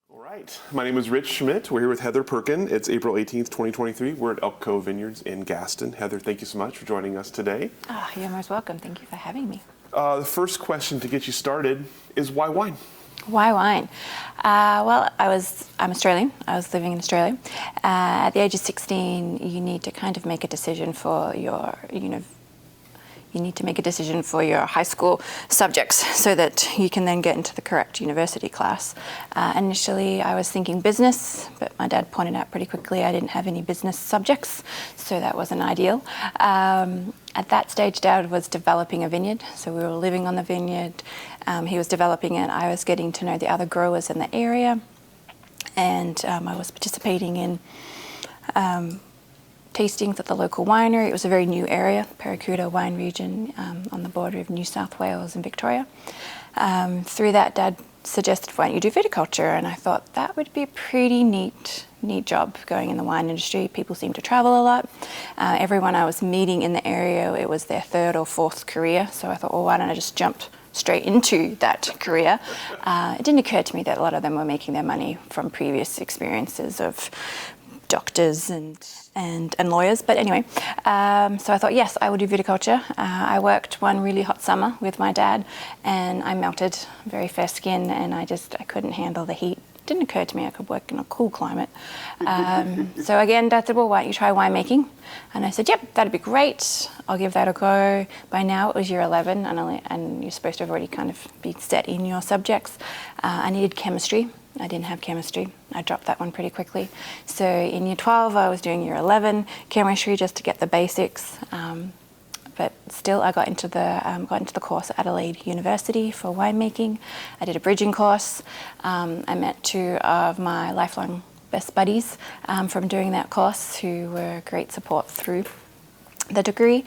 All right, my name is Rich Schmidt. We're here with Heather Perkin. It's April 18th, 2023. We're at Elk Cove Vineyards in Gaston. Heather, thank you so much for joining us today. You're most welcome. Thank you for having me. The first question to get you started is why wine? Why wine? Well, I'm Australian. I was living in Australia. At the age of 16, you need to kind of make a decision for your, you need to make a decision for your high school subjects so that you can then get into the correct university class. Initially, I was thinking business, but my dad pointed out pretty quickly I didn't have any business subjects, so that wasn't ideal. At that stage, Dad was developing a vineyard, so we were living on the vineyard. He was developing it. I was getting to know the other growers in the area, and I was participating in tastings at the local winery. It was a very new area, Perkin wine region, on the border of New South Wales and Victoria. Through that, Dad suggested, why don't you do viticulture? And I thought that would be a pretty neat job going in the wine industry. People seem to travel a lot. Everyone I was meeting in the area, it was their third or fourth career. So I thought, well, why don't I just jump straight into that career? It didn't occur to me that a lot of them were making their money from previous experiences of doctors and lawyers, but anyway, so I thought, yes, I will do viticulture. I worked one really hot summer with my dad, and I melted, very fair skin, and I couldn't handle the heat. It didn't occur to me I could work in a cool climate. So again, Dad said, well, why don't you try winemaking? And I said, yep, that'd be great. I'll give that a go. By now it was year 11, and you're supposed to have already kind of be set in your subjects. I needed chemistry. I didn't have chemistry. I dropped that one pretty quickly. So in year 12, I was doing year 11 chemistry just to get the basics. But still, I got into the course at Adelaide University for winemaking. I did a bridging course. I met two of my lifelong best buddies from doing that course, who were great support through the degree,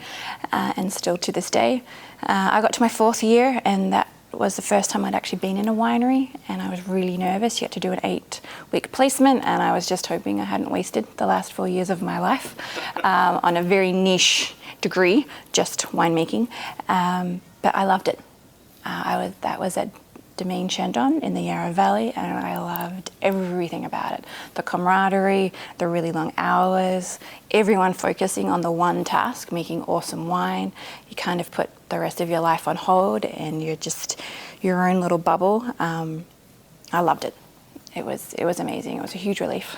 and still to this day. I got to my fourth year, and that was the first time I'd actually been in a winery, and I was really nervous. You had to do an 8-week placement, and I was just hoping I hadn't wasted the last 4 years of my life on a very niche degree, just winemaking. But I loved it. That was at Domaine Chandon in the Yarra Valley, and I loved everything about it. The camaraderie, the really long hours, everyone focusing on the one task, making awesome wine. You kind of put the rest of your life on hold, and you're just your own little bubble. I loved it. It was amazing. It was a huge relief.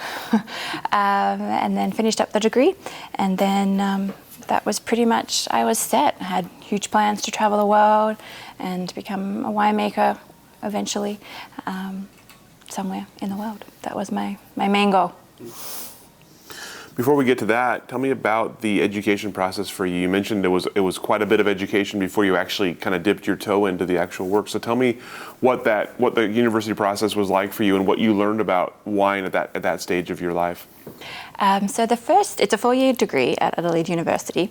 And then finished up the degree, and then that was pretty much, I was set. I had huge plans to travel the world and become a winemaker eventually, somewhere in the world. That was my main goal. Before we get to that, tell me about the education process for you. You mentioned it was quite a bit of education before you actually kind of dipped your toe into the actual work. So tell me what the university process was like for you, and what you learned about wine at that stage of your life. So it's a 4-year degree at Adelaide University.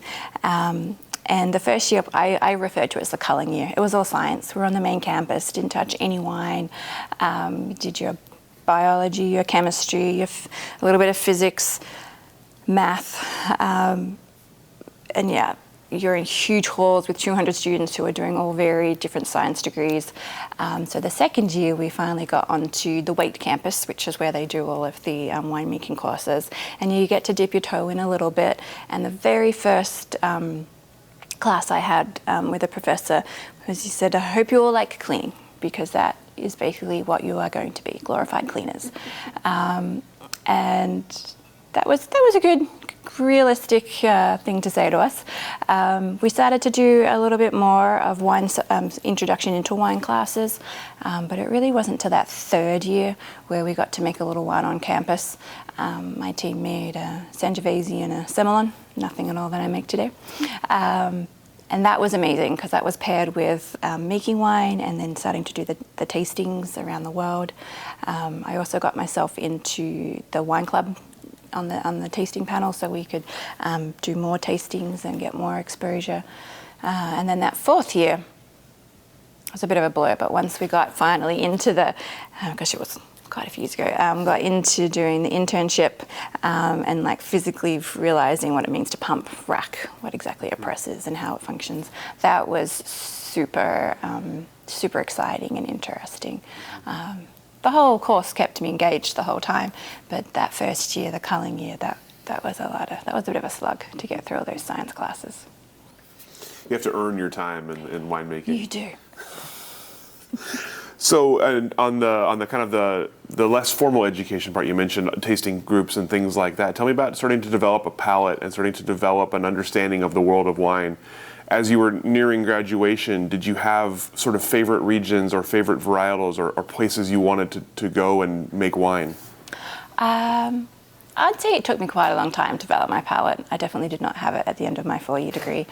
And the first year, I referred to it as the culling year. It was all science. We were on the main campus, didn't touch any wine. You did your biology, your chemistry, a little bit of physics, math. And yeah, you're in huge halls with 200 students who are doing all very different science degrees. So the second year, we finally got onto the Waite campus, which is where they do all of the winemaking courses. And you get to dip your toe in a little bit. And the very first class I had with a professor was, he said, I hope you all like cleaning, because that is basically what you are going to be, glorified cleaners. And that was a good, realistic thing to say to us. We started to do a little bit more of wine, introduction into wine classes, but it really wasn't till that third year where we got to make a little wine on campus. My team made a Sangiovese and a Semillon, nothing at all that I make today. And that was amazing, because that was paired with making wine and then starting to do the tastings around the world. I also got myself into the wine club on the tasting panel, so we could do more tastings and get more exposure. And then that fourth year was a bit of a blur, but once we got finally into the, gosh, it was quite a few years ago, got into doing the internship and like physically realizing what it means to pump rack, what exactly a press is and how it functions. That was super exciting and interesting. the whole course kept me engaged the whole time. But that first year, the culling year, that was a bit of a slug to get through all those science classes. You have to earn your time in winemaking. You do. So, and on the kind of the less formal education part, you mentioned tasting groups and things like that. Tell me about starting to develop a palate and starting to develop an understanding of the world of wine. As you were nearing graduation, did you have sort of favorite regions or favorite varietals or places you wanted to go and make wine? I'd say it took me quite a long time to develop my palate. I definitely did not have it at the end of my 4-year degree,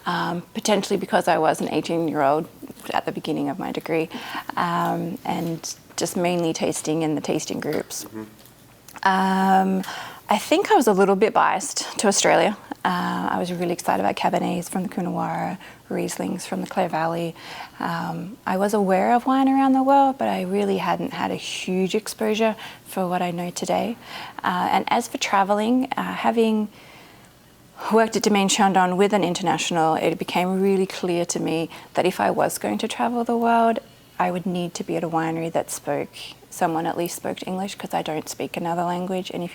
potentially because I was an 18-year-old at the beginning of my degree, and just mainly tasting in the tasting groups. I think I was a little bit biased to Australia. I was really excited about Cabernets from the Coonawarra, Rieslings from the Clare Valley. I was aware of wine around the world, but I really hadn't had a huge exposure for what I know today. And as for traveling, having worked at Domaine Chandon with an international, it became really clear to me that if I was going to travel the world, I would need to be at a winery that someone at least spoke English, because I don't speak another language. And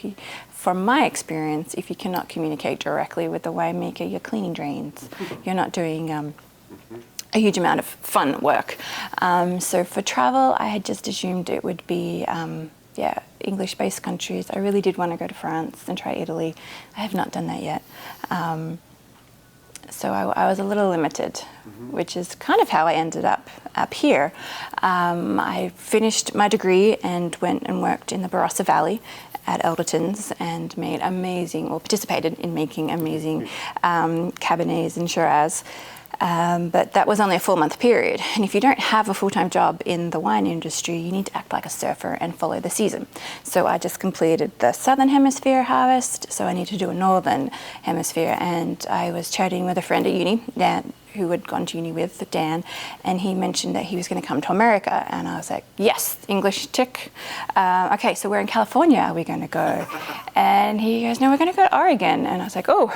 from my experience, if you cannot communicate directly with the winemaker, you're cleaning drains. You're not doing a huge amount of fun work. So for travel, I had just assumed it would be English-based countries. I really did want to go to France and try Italy. I have not done that yet. So I was a little limited, which is kind of how I ended up here. I finished my degree and went and worked in the Barossa Valley at Elderton's and participated in making amazing Cabernets and Shiraz. But that was only a 4-month period. And if you don't have a full-time job in the wine industry, you need to act like a surfer and follow the season. So I just completed the Southern Hemisphere harvest, so I need to do a Northern Hemisphere. And I was chatting with a friend at uni, Dan, who had gone to uni with Dan, and he mentioned that he was going to come to America. And I was like, yes, English tick. Okay, so where in California are we going to go? And he goes, no, we're going to go to Oregon. And I was like, oh,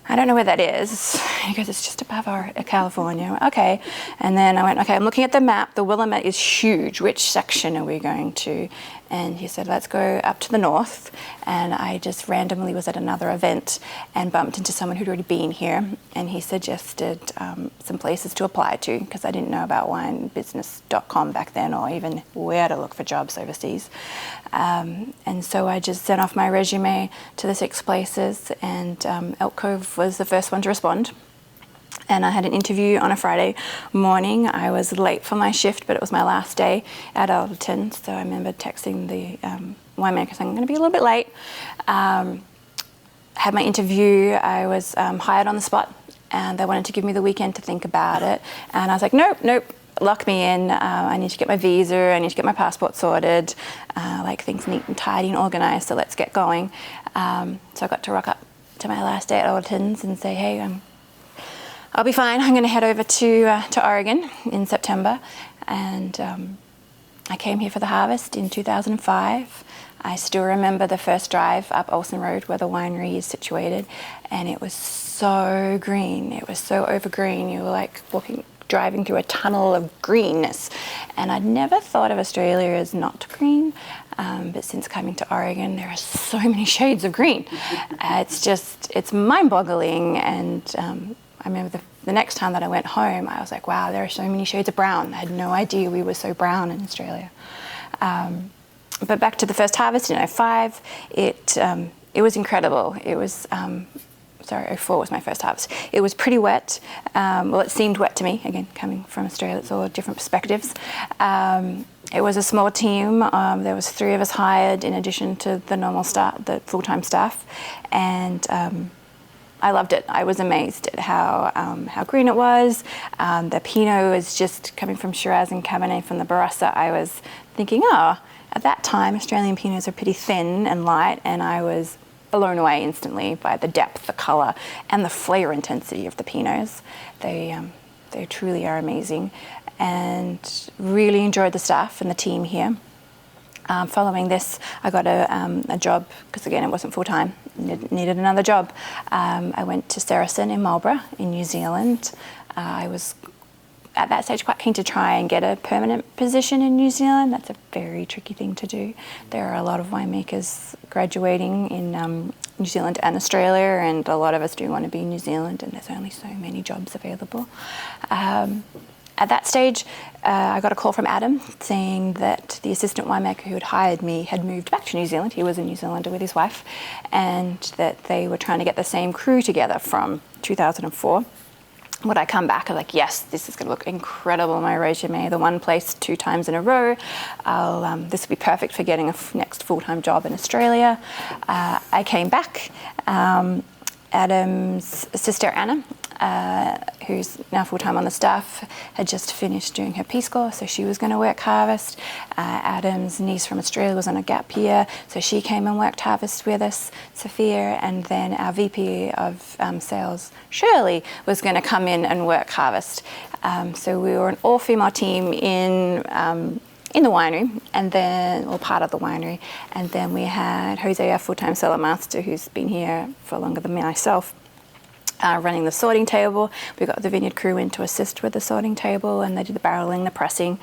I don't know where that is. He goes, it's just above California. I went, okay. And then I went, okay, I'm looking at the map. The Willamette is huge. Which section are we going to? And he said, let's go up to the north. And I just randomly was at another event and bumped into someone who'd already been here. And he suggested some places to apply to, because I didn't know about winebusiness.com back then, or even where to look for jobs overseas. And so I just sent off my resume to the 6 places, and Elk Cove was the first one to respond. And I had an interview on a Friday morning. I was late for my shift, but it was my last day at Alderton. So I remember texting the winemaker saying, I'm going to be a little bit late. Had my interview. I was hired on the spot, and they wanted to give me the weekend to think about it. And I was like, nope, lock me in. I need to get my visa. I need to get my passport sorted. Like things neat and tidy and organized, so let's get going. So I got to rock up to my last day at Alderton's and say, hey, I'll be fine. I'm going to head over to Oregon in September. And I came here for the harvest in 2005. I still remember the first drive up Olsen Road where the winery is situated. And it was so green. It was so overgreen. You were like driving through a tunnel of greenness. And I'd never thought of Australia as not green. But since coming to Oregon, there are so many shades of green. It's mind-boggling. And I remember the next time that I went home, I was like, wow, there are so many shades of brown. I had no idea we were so brown in Australia. But back to the first harvest in 2005, it was incredible. It was, 2004 was my first harvest. It was pretty wet. Well, it seemed wet to me. Again, coming from Australia, it's all different perspectives. It was a small team. There was 3 of us hired in addition to the normal staff, the full-time staff. And I loved it. I was amazed at how green it was. The Pinot was just coming from Shiraz and Cabernet from the Barossa. I was thinking, at that time, Australian Pinots are pretty thin and light, and I was blown away instantly by the depth, the colour, and the flavour intensity of the Pinots. They truly are amazing, and really enjoyed the staff and the team here. Following this, I got a job, because again, it wasn't full-time, needed another job. I went to Saracen in Marlborough in New Zealand. I was at that stage quite keen to try and get a permanent position in New Zealand. That's a very tricky thing to do. There are a lot of winemakers graduating in New Zealand and Australia, and a lot of us do want to be in New Zealand, and there's only so many jobs available. At that stage, I got a call from Adam saying that the assistant winemaker who had hired me had moved back to New Zealand. He was a New Zealander with his wife, and that they were trying to get the same crew together from 2004. Would I come back? I was like, yes, this is going to look incredible, my resume. The one place 2 times in a row. This would be perfect for getting a next full-time job in Australia. I came back. Adam's sister, Anna, who's now full-time on the staff, had just finished doing her Peace Corps, so she was going to work harvest. Adam's niece from Australia was on a gap year, so she came and worked harvest with us, Sophia, and then our VP of sales, Shirley, was going to come in and work harvest. So we were an all-female team in the winery, and then, or part of the winery, and then we had Jose, our full-time cellar master, who's been here for longer than myself, running the sorting table. We got the vineyard crew in to assist with the sorting table, and they did the barreling, the pressing.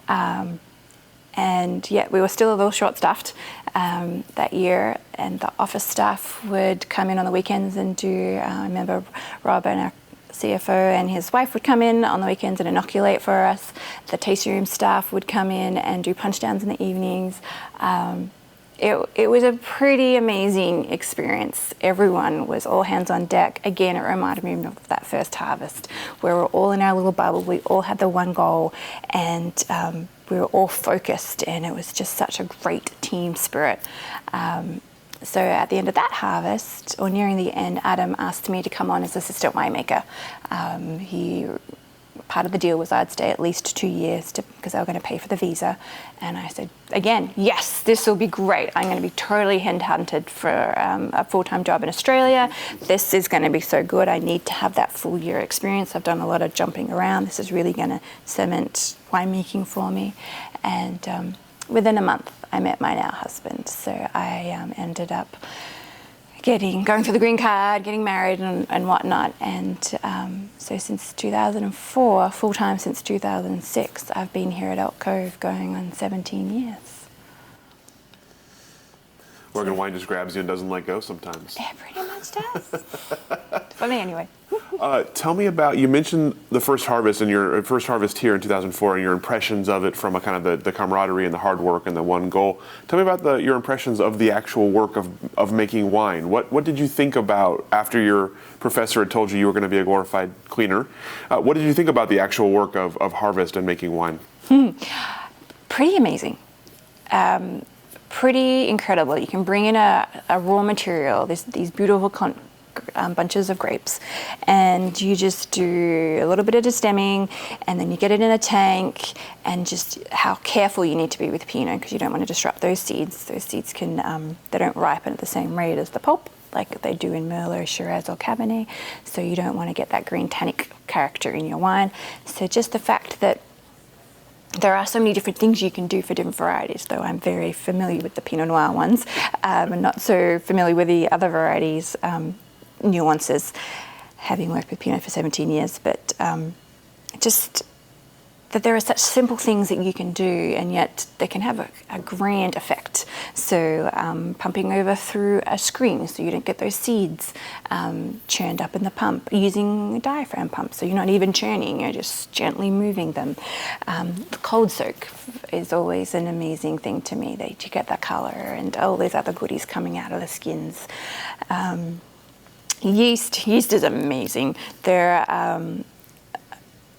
And yet we were still a little short-staffed that year, and the office staff would come in on the weekends and do, I remember Rob and our CFO and his wife would come in on the weekends and inoculate for us. The tasting room staff would come in and do punch downs in the evenings. It was a pretty amazing experience. Everyone was all hands on deck. Again, it reminded me of that first harvest where we're all in our little bubble. We all had the one goal, and we were all focused, and it was just such a great team spirit. So at the end of that harvest, or nearing the end, Adam asked me to come on as assistant winemaker. Part of the deal was I'd stay at least 2 years because they were going to pay for the visa. And I said, again, yes, this will be great. I'm going to be totally headhunted for a full-time job in Australia. This is going to be so good. I need to have that full year experience. I've done a lot of jumping around. This is really going to cement winemaking for me. And within a month, I met my now husband. So I ended up going through the green card, getting married and whatnot. And so since 2004, full-time since 2006, I've been here at Elk Cove going on 17 years. Oregon wine just grabs you and doesn't let go sometimes. It pretty much does. For me, anyway. Tell me about, you mentioned the first harvest and your first harvest here in 2004 and your impressions of it from a kind of the camaraderie and the hard work and the one goal. Tell me about your impressions of the actual work of making wine. What did you think about after your professor had told you were going to be a glorified cleaner? What did you think about the actual work of harvest and making wine? Pretty amazing. Pretty incredible. You can bring in a raw material, these beautiful bunches of grapes, and you just do a little bit of destemming, and then you get it in a tank, and just how careful you need to be with Pinot, because you don't want to disrupt those seeds. Those seeds they don't ripen at the same rate as the pulp like they do in Merlot, Shiraz or Cabernet, so you don't want to get that green tannic character in your wine. So just the fact that there are so many different things you can do for different varieties, though I'm very familiar with the Pinot Noir ones, and not so familiar with the other varieties, nuances, having worked with Pinot for 17 years, but just that there are such simple things that you can do, and yet they can have a grand effect. So pumping over through a screen so you don't get those seeds churned up in the pump, using a diaphragm pump so you're not even churning, you're just gently moving them. The cold soak is always an amazing thing to me. You get that colour and all those other goodies coming out of the skins. Yeast is amazing.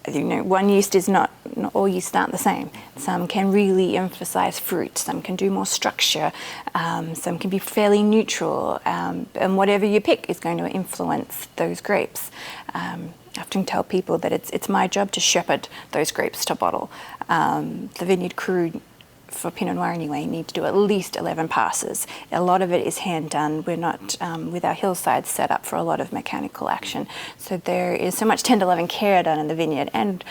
One yeast is not all yeasts aren't the same. Some can really emphasize fruit, some can do more structure, some can be fairly neutral, and whatever you pick is going to influence those grapes. I often tell people that it's my job to shepherd those grapes to bottle. The vineyard crew, for Pinot Noir anyway, need to do at least 11 passes. A lot of it is hand done. We're not, with our hillsides, set up for a lot of mechanical action. So there is so much tender love and care done in the vineyard. And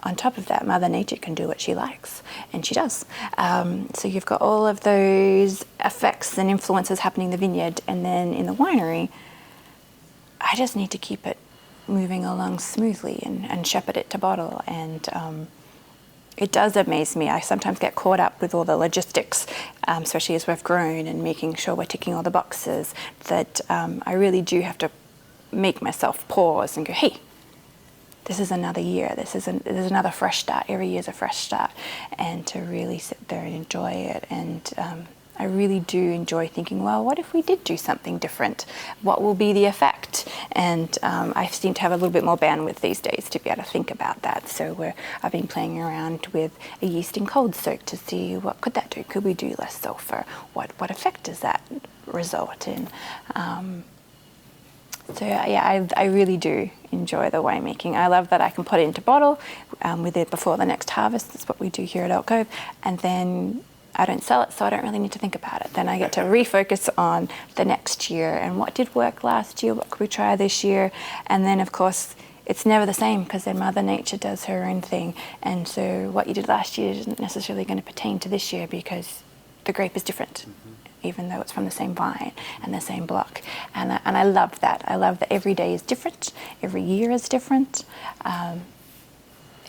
on top of that, Mother Nature can do what she likes, and she does. So you've got all of those effects and influences happening in the vineyard, and then in the winery, I just need to keep it moving along smoothly and shepherd it to bottle. And it does amaze me. I sometimes get caught up with all the logistics, especially as we've grown and making sure we're ticking all the boxes, that I really do have to make myself pause and go, hey, this is another year. There's another fresh start. Every year's a fresh start. And to really sit there and enjoy it. And I really do enjoy thinking, well, what if we did do something different? What will be the effect? And I seem to have a little bit more bandwidth these days to be able to think about that. So I've been playing around with a yeast in cold soak to see what could that do? Could we do less sulfur? What effect does that result in? So yeah, I really do enjoy the winemaking. I love that I can put it into bottle with it before the next harvest. That's what we do here at Elk Cove. And then I don't sell it, so I don't really need to think about it. Then I get to refocus on the next year and what did work last year, what could we try this year? And then, of course, it's never the same because then Mother Nature does her own thing. And so what you did last year isn't necessarily going to pertain to this year because the grape is different, even though it's from the same vine and the same block. And I love that. I love that every day is different, every year is different.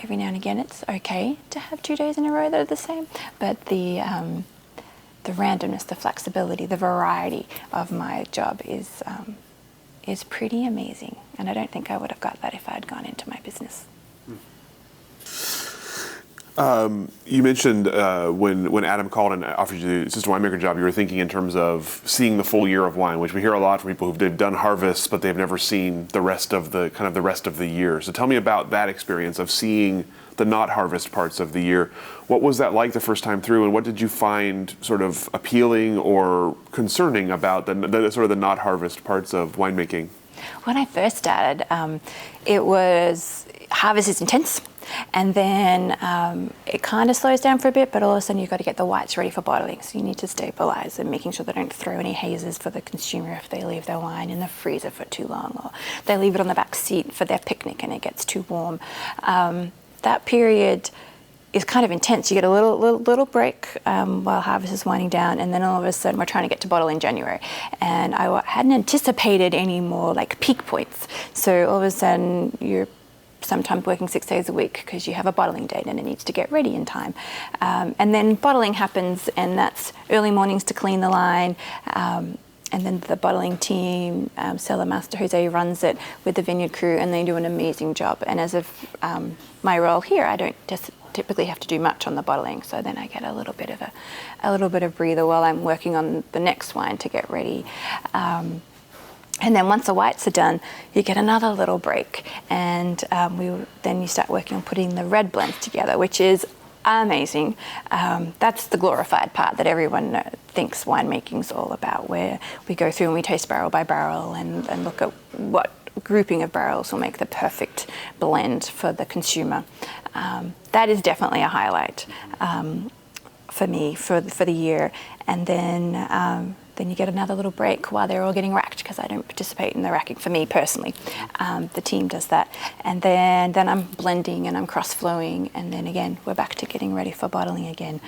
Every now and again, it's okay to have 2 days in a row that are the same, but the randomness, the flexibility, the variety of my job is pretty amazing. And I don't think I would have got that if I had gone into my business. You mentioned when Adam called and offered you the assistant winemaker job, you were thinking in terms of seeing the full year of wine, which we hear a lot from people who've done harvests, but they've never seen the rest of the year. So tell me about that experience of seeing the not harvest parts of the year. What was that like the first time through, and what did you find sort of appealing or concerning about the sort of the not harvest parts of winemaking? When I first started, harvest is intense. And then it kind of slows down for a bit, but all of a sudden you've got to get the whites ready for bottling. So you need to stabilize and making sure they don't throw any hazes for the consumer if they leave their wine in the freezer for too long, or they leave it on the back seat for their picnic and it gets too warm. That period is kind of intense. You get a little break while harvest is winding down, and then all of a sudden we're trying to get to bottle in January. And I hadn't anticipated any more like peak points. So all of a sudden you're sometimes working 6 days a week because you have a bottling date and it needs to get ready in time. And then bottling happens, and that's early mornings to clean the line. And then the bottling team, cellar master Jose runs it with the vineyard crew, and they do an amazing job. And as of my role here, I don't just typically have to do much on the bottling, so then I get a little bit of breather while I'm working on the next wine to get ready. And then once the whites are done, you get another little break, and then you start working on putting the red blends together, which is amazing. That's the glorified part that everyone thinks winemaking's all about, where we go through and we taste barrel by barrel and look at what grouping of barrels will make the perfect blend for the consumer. That is definitely a highlight for me for the year. And then you get another little break while they're all getting racked, because I don't participate in the racking for me personally. The team does that. And then I'm blending and I'm cross-flowing, and then again, we're back to getting ready for bottling again.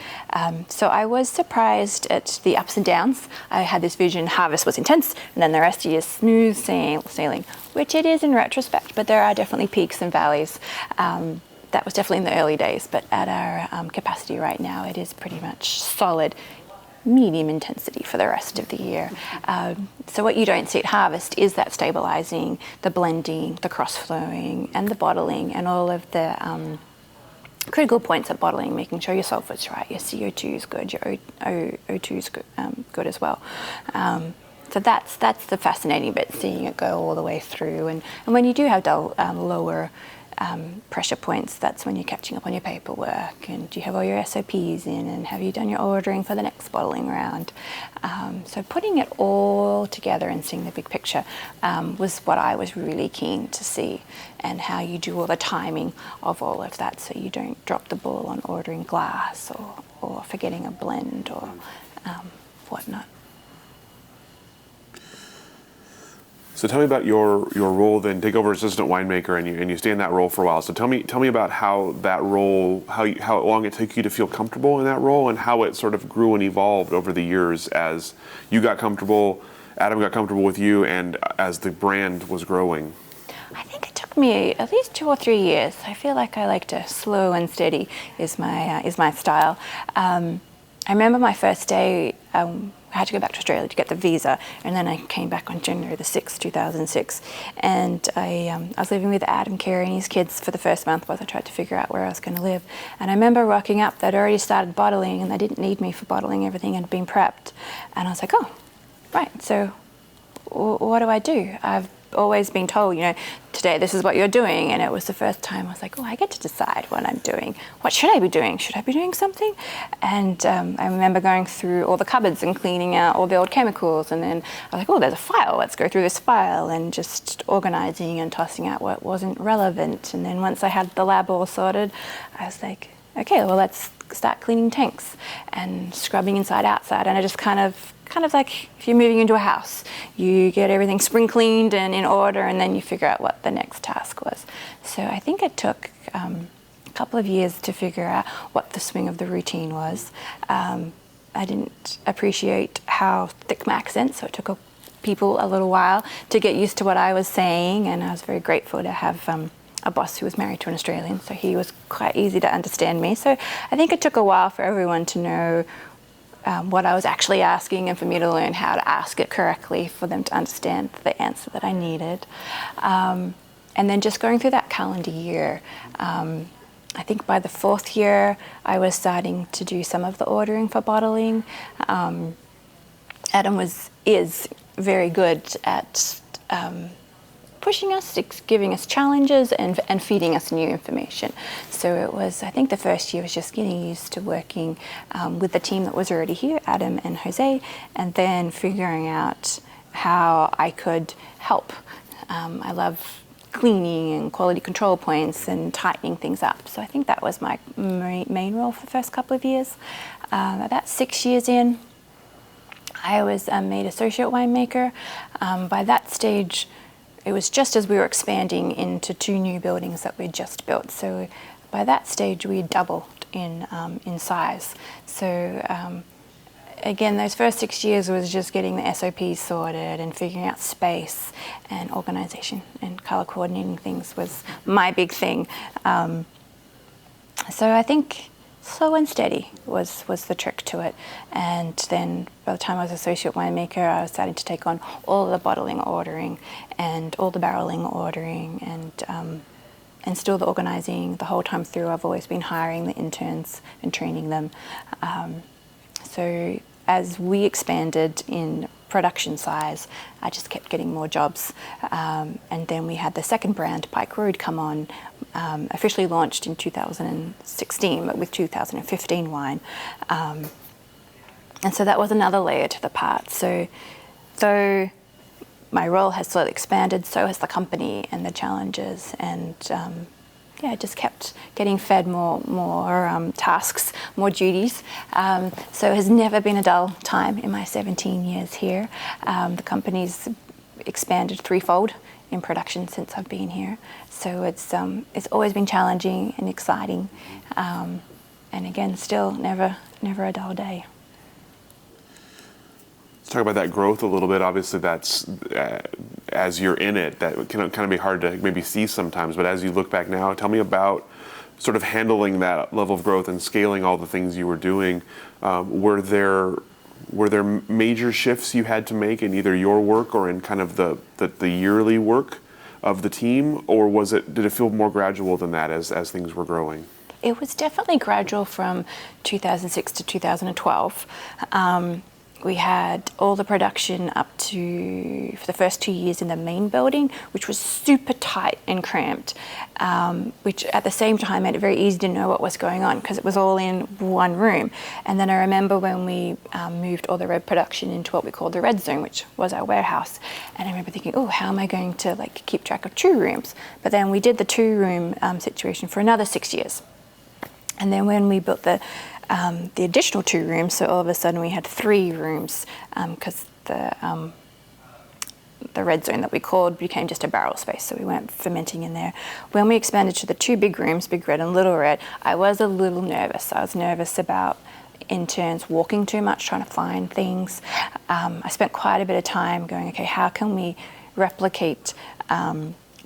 So I was surprised at the ups and downs. I had this vision, harvest was intense, and then the rest of the year smooth sailing, which it is in retrospect, but there are definitely peaks and valleys. That was definitely in the early days, but at our capacity right now, it is pretty much solid medium intensity for the rest of the year. So what you don't see at harvest is that stabilizing, the blending, the cross-flowing, and the bottling, and all of the critical points at bottling, making sure your sulfur's right, your CO2 is good, your O2 is good as well. So that's the fascinating bit, seeing it go all the way through. And when you do have lower pressure points, that's when you're catching up on your paperwork, and do you have all your SOPs in, and have you done your ordering for the next bottling round? So putting it all together and seeing the big picture was what I was really keen to see, and how you do all the timing of all of that so you don't drop the ball on ordering glass or forgetting a blend or whatnot. So tell me about your role then. Take over as assistant winemaker, and you stay in that role for a while. So tell me about how that role, how long it took you to feel comfortable in that role, and how it sort of grew and evolved over the years as you got comfortable, Adam got comfortable with you, and as the brand was growing. I think it took me at least 2 or 3 years. I feel like I like to slow and steady is my style. I remember my first day, I had to go back to Australia to get the visa, and then I came back on January the 6th, 2006. And I was living with Adam Carey and his kids for the first month while I tried to figure out where I was going to live. And I remember rocking up, they'd already started bottling, and they didn't need me for bottling, everything had been prepped. And I was like, oh, right, so what do I do? I've always been told, today this is what you're doing, and it was the first time I was like, oh, I get to decide what I'm doing. What should I be doing? Should I be doing something? And I remember going through all the cupboards and cleaning out all the old chemicals, and then I was like, oh, there's a file, let's go through this file, and just organizing and tossing out what wasn't relevant. And then once I had the lab all sorted, I was like, okay, well, let's start cleaning tanks and scrubbing inside outside. And I just kind of like if you're moving into a house, you get everything spring cleaned and in order, and then you figure out what the next task was. So I think it took a couple of years to figure out what the swing of the routine was. I didn't appreciate how thick my accent, so it took people a little while to get used to what I was saying, and I was very grateful to have a boss who was married to an Australian, so he was quite easy to understand me. So I think it took a while for everyone to know what I was actually asking, and for me to learn how to ask it correctly for them to understand the answer that I needed. And then just going through that calendar year, I think by the 4th year, I was starting to do some of the ordering for bottling. Adam is very good at pushing us, giving us challenges, and feeding us new information. So it was, I think the first year was just getting used to working with the team that was already here, Adam and Jose, and then figuring out how I could help. I love cleaning and quality control points and tightening things up. So I think that was my main role for the first couple of years. About 6 years in, I was made associate winemaker. By that stage, it was just as we were expanding into 2 new buildings that we'd just built. So by that stage, we doubled in size. So again, those first 6 years was just getting the SOPs sorted and figuring out space and organization, and color coordinating things was my big thing. So I think slow and steady was the trick to it. And then by the time I was associate winemaker, I was starting to take on all the bottling ordering and all the barreling ordering, and still the organizing the whole time through. I've always been hiring the interns and training them. So as we expanded in production size, I just kept getting more jobs. And then we had the second brand, Pike Road, come on, officially launched in 2016, but with 2015 wine. And so that was another layer to the part. So though my role has slowly expanded, so has the company and the challenges, and I just kept getting fed more tasks, more duties. So it has never been a dull time in my 17 years here. The company's expanded threefold in production since I've been here. So it's always been challenging and exciting. And again, still never a dull day. Let's talk about that growth a little bit. Obviously, that's as you're in it, that can kind of be hard to maybe see sometimes. But as you look back now, tell me about sort of handling that level of growth and scaling all the things you were doing. Were there major shifts you had to make in either your work or in kind of the yearly work of the team, or did it feel more gradual than that as things were growing? It was definitely gradual from 2006 to 2012. We had all the production up to, for the first 2 years, in the main building, which was super tight and cramped, which at the same time made it very easy to know what was going on because it was all in one room. And then I remember when we moved all the red production into what we called the red zone, which was our warehouse. And I remember thinking, oh, how am I going to keep track of 2 rooms? But then we did the 2-room situation for another 6 years. And then when we built the additional 2 rooms, so all of a sudden we had 3 rooms because the red zone that we called became just a barrel space, so we weren't fermenting in there. When we expanded to the 2 big rooms, Big Red and Little Red, I was a little nervous. I was nervous about interns walking too much, trying to find things. I spent quite a bit of time going, okay, how can we replicate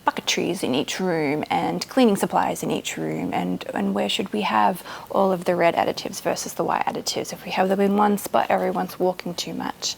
bucketries in each room and cleaning supplies in each room, and where should we have all of the red additives versus the white additives. If we have them in one spot, everyone's walking too much.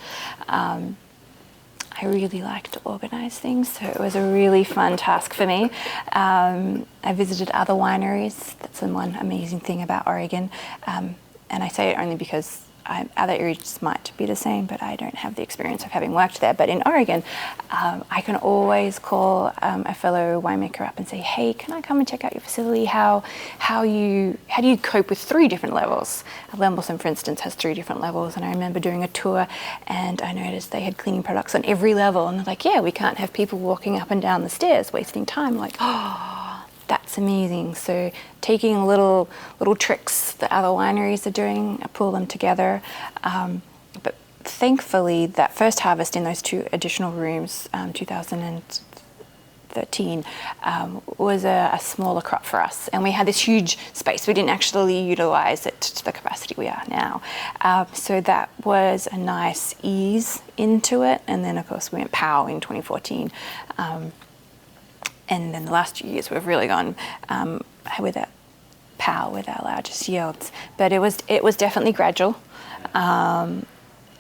I really like to organise things, so it was a really fun task for me. I visited other wineries. That's the one amazing thing about Oregon. And I say it only because other areas might be the same, but I don't have the experience of having worked there. But in Oregon, I can always call a fellow winemaker up and say, hey, can I come and check out your facility? How do you cope with 3 different levels? Lembelson, for instance, has 3 different levels, and I remember doing a tour and I noticed they had cleaning products on every level, and they're like, yeah, we can't have people walking up and down the stairs wasting time. I'm like, oh, that's amazing. So taking little tricks that other wineries are doing, I pull them together. But thankfully, that first harvest in those 2 additional rooms, 2013, was a smaller crop for us. And we had this huge space. We didn't actually utilize it to the capacity we are now. So that was a nice ease into it. And then, of course, we went POW in 2014. And then the last 2 years, we've really gone with that POW with our largest yields. But it was definitely gradual.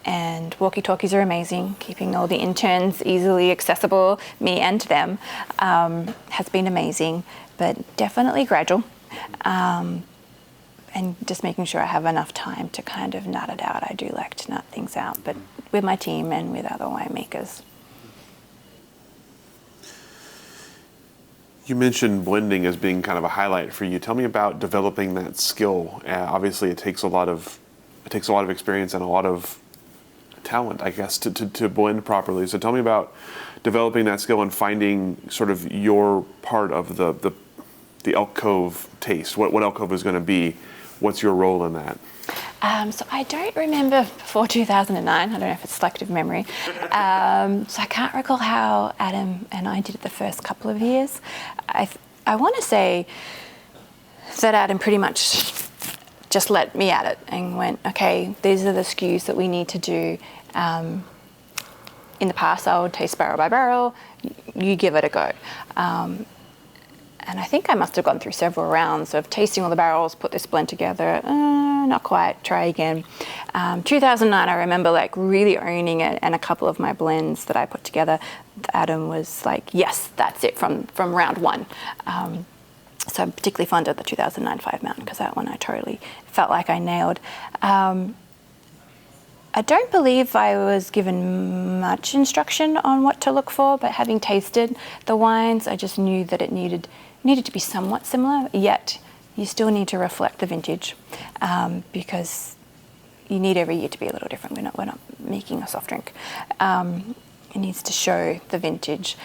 And walkie-talkies are amazing. Keeping all the interns easily accessible, me and them, has been amazing. But definitely gradual. And just making sure I have enough time to kind of nut it out. I do like to nut things out, but with my team and with other winemakers. You mentioned blending as being kind of a highlight for you. Tell me about developing that skill. Obviously, it takes a lot of experience and a lot of talent, I guess, to blend properly. So tell me about developing that skill and finding sort of your part of the Elk Cove taste. What Elk Cove is going to be. What's your role in that? So I don't remember before 2009. I don't know if it's selective memory. So I can't recall how Adam and I did it the first couple of years. I want to say that Adam pretty much just let me at it and went, okay, these are the SKUs that we need to do. In the past, I would taste barrel by barrel. You give it a go. And I think I must have gone through several rounds of tasting all the barrels, put this blend together, not quite, try again. 2009, I remember like really owning it, and a couple of my blends that I put together, Adam was like, yes, that's it from round 1. So I'm particularly fond of the 2009 5 Mountain because that one I totally felt like I nailed. I don't believe I was given much instruction on what to look for, but having tasted the wines, I just knew that it needed to be somewhat similar, yet you still need to reflect the vintage because you need every year to be a little different. We're not making a soft drink. It needs to show the vintage.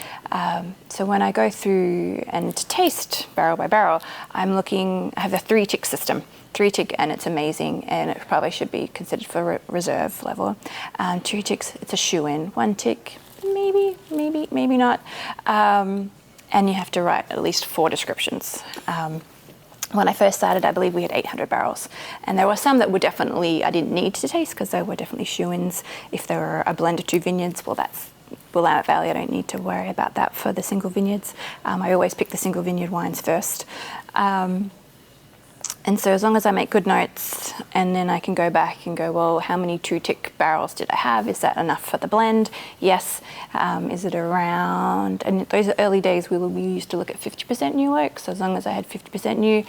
So when I go through and taste barrel by barrel, I have a 3-tick system. 3-tick, and it's amazing, and it probably should be considered for reserve level. 2 ticks, it's a shoe-in. 1 tick, maybe not. And you have to write at least 4 descriptions. When I first started, I believe we had 800 barrels. And there were some that were definitely, I didn't need to taste because they were definitely shoe-ins. If there were a blend of 2 vineyards, well, that's Willamette Valley. I don't need to worry about that for the single vineyards. I always pick the single vineyard wines first. And so as long as I make good notes, and then I can go back and go, well, how many 2-tick barrels did I have? Is that enough for the blend? Yes. Is it around, and those early days we used to look at 50% new oak. So as long as I had 50% new,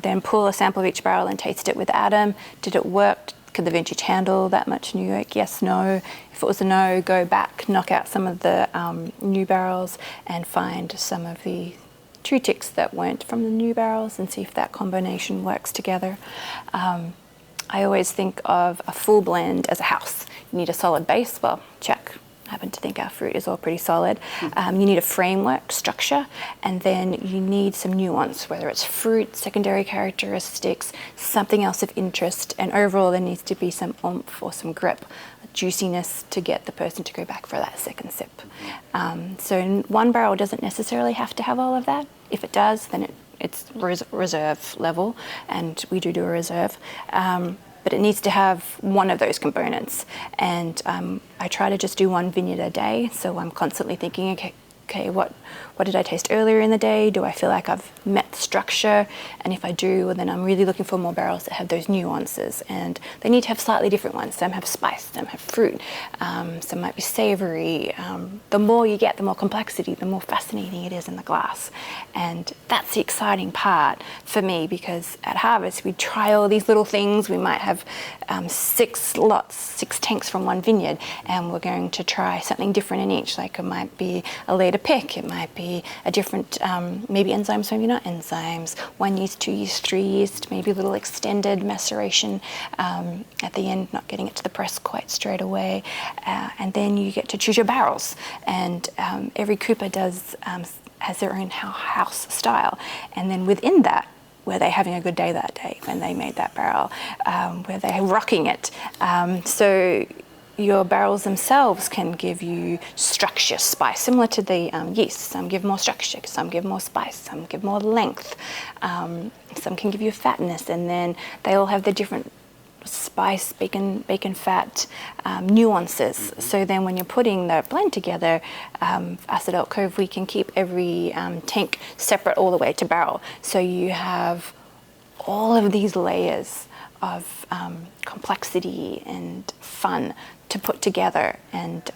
then pull a sample of each barrel and taste it with Adam. Did it work? Could the vintage handle that much new oak? Yes, no. If it was a no, go back, knock out some of the new barrels and find some of the 2-ticks that weren't from the new barrels and see if that combination works together. I always think of a full blend as a house. You need a solid base, well, check. I happen to think our fruit is all pretty solid. You need a framework, structure, and then you need some nuance, whether it's fruit, secondary characteristics, something else of interest, and overall there needs to be some oomph or some grip, juiciness to get the person to go back for that second sip. So 1 barrel doesn't necessarily have to have all of that. If it does, then it's reserve level, and we do a reserve. But it needs to have one of those components. And I try to just do 1 vineyard a day, so I'm constantly thinking, okay, what what did I taste earlier in the day? Do I feel like I've met the structure? And if I do, well, then I'm really looking for more barrels that have those nuances. And they need to have slightly different ones. Some have spice, some have fruit, some might be savory. The more you get, the more complexity, the more fascinating it is in the glass. And that's the exciting part for me, because at Harvest, we try all these little things. We might have 6 lots, 6 tanks from one vineyard, and we're going to try something different in each. Like it might be a later pick, it might be a different, maybe enzymes, maybe not enzymes, 1 yeast, 2 yeast, 3 yeast, maybe a little extended maceration at the end, not getting it to the press quite straight away. And then you get to choose your barrels. And every cooper has their own house style. And then within that, were they having a good day that day when they made that barrel? Were they rocking it? So your barrels themselves can give you structure, spice, similar to the yeast. Some give more structure, some give more spice, some give more length, some can give you fatness, and then they all have the different spice, bacon fat nuances. So then when you're putting the blend together, us at Elk Cove, we can keep every tank separate all the way to barrel. So you have all of these layers of complexity and fun to put together, and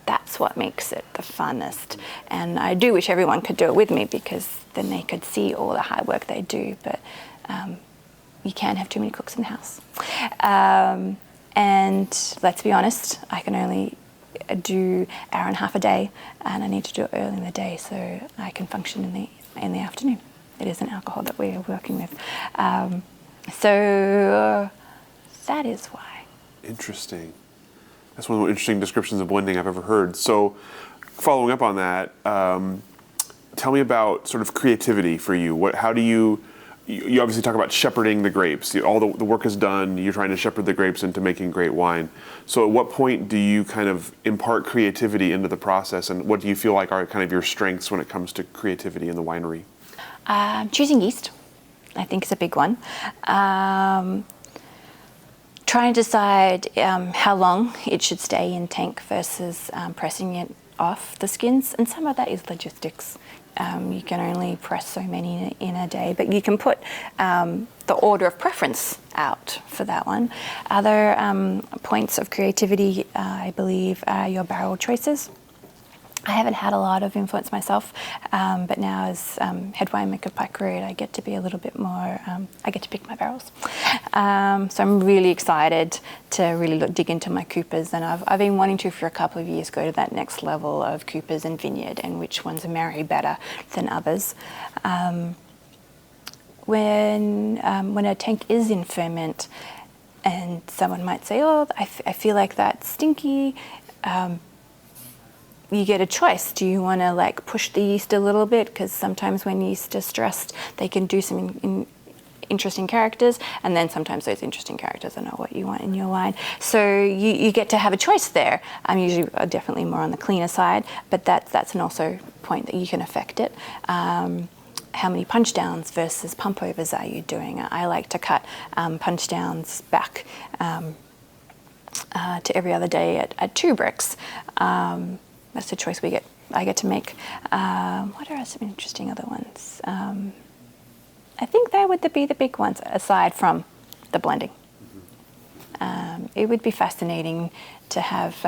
that's what makes it the funnest. And I do wish everyone could do it with me, because then they could see all the hard work they do, but you can't have too many cooks in the house. And let's be honest, I can only do hour and a half a day, and I need to do it early in the day so I can function in the afternoon. It is an alcohol that we are working with. So that is why. Interesting. That's one of the interesting descriptions of blending I've ever heard. So following up on that, tell me about sort of creativity for you. How do you obviously talk about shepherding the grapes. All the work is done. You're trying to shepherd the grapes into making great wine. So at what point do you kind of impart creativity into the process, and what do you feel like are kind of your strengths when it comes to creativity in the winery? Choosing yeast, I think, is a big one. Trying to decide how long it should stay in tank versus pressing it off the skins, and some of that is logistics. You can only press so many in a day, but you can put the order of preference out for that one. Other points of creativity, I believe, are your barrel choices. I haven't had a lot of influence myself, but now as head winemaker of Pike Road, I get to be a little bit more, I get to pick my barrels. So I'm really excited to really dig into my coopers, and I've been wanting to for a couple of years go to that next level of coopers and vineyard, and which ones marry better than others. When a tank is in ferment, and someone might say, oh, I feel like that's stinky, you get a choice. Do you want to like push the yeast a little bit? Because sometimes when yeast is stressed, they can do some interesting characters, and then sometimes those interesting characters are not what you want in your wine. So you get to have a choice there. I'm usually definitely more on the cleaner side, but that's an also point that you can affect it. How many punch downs versus pump overs are you doing? I like to cut punch downs back to every other day at 2 bricks. That's the choice I get to make. What are some interesting other ones? I think that would be the big ones, aside from the blending. It would be fascinating to have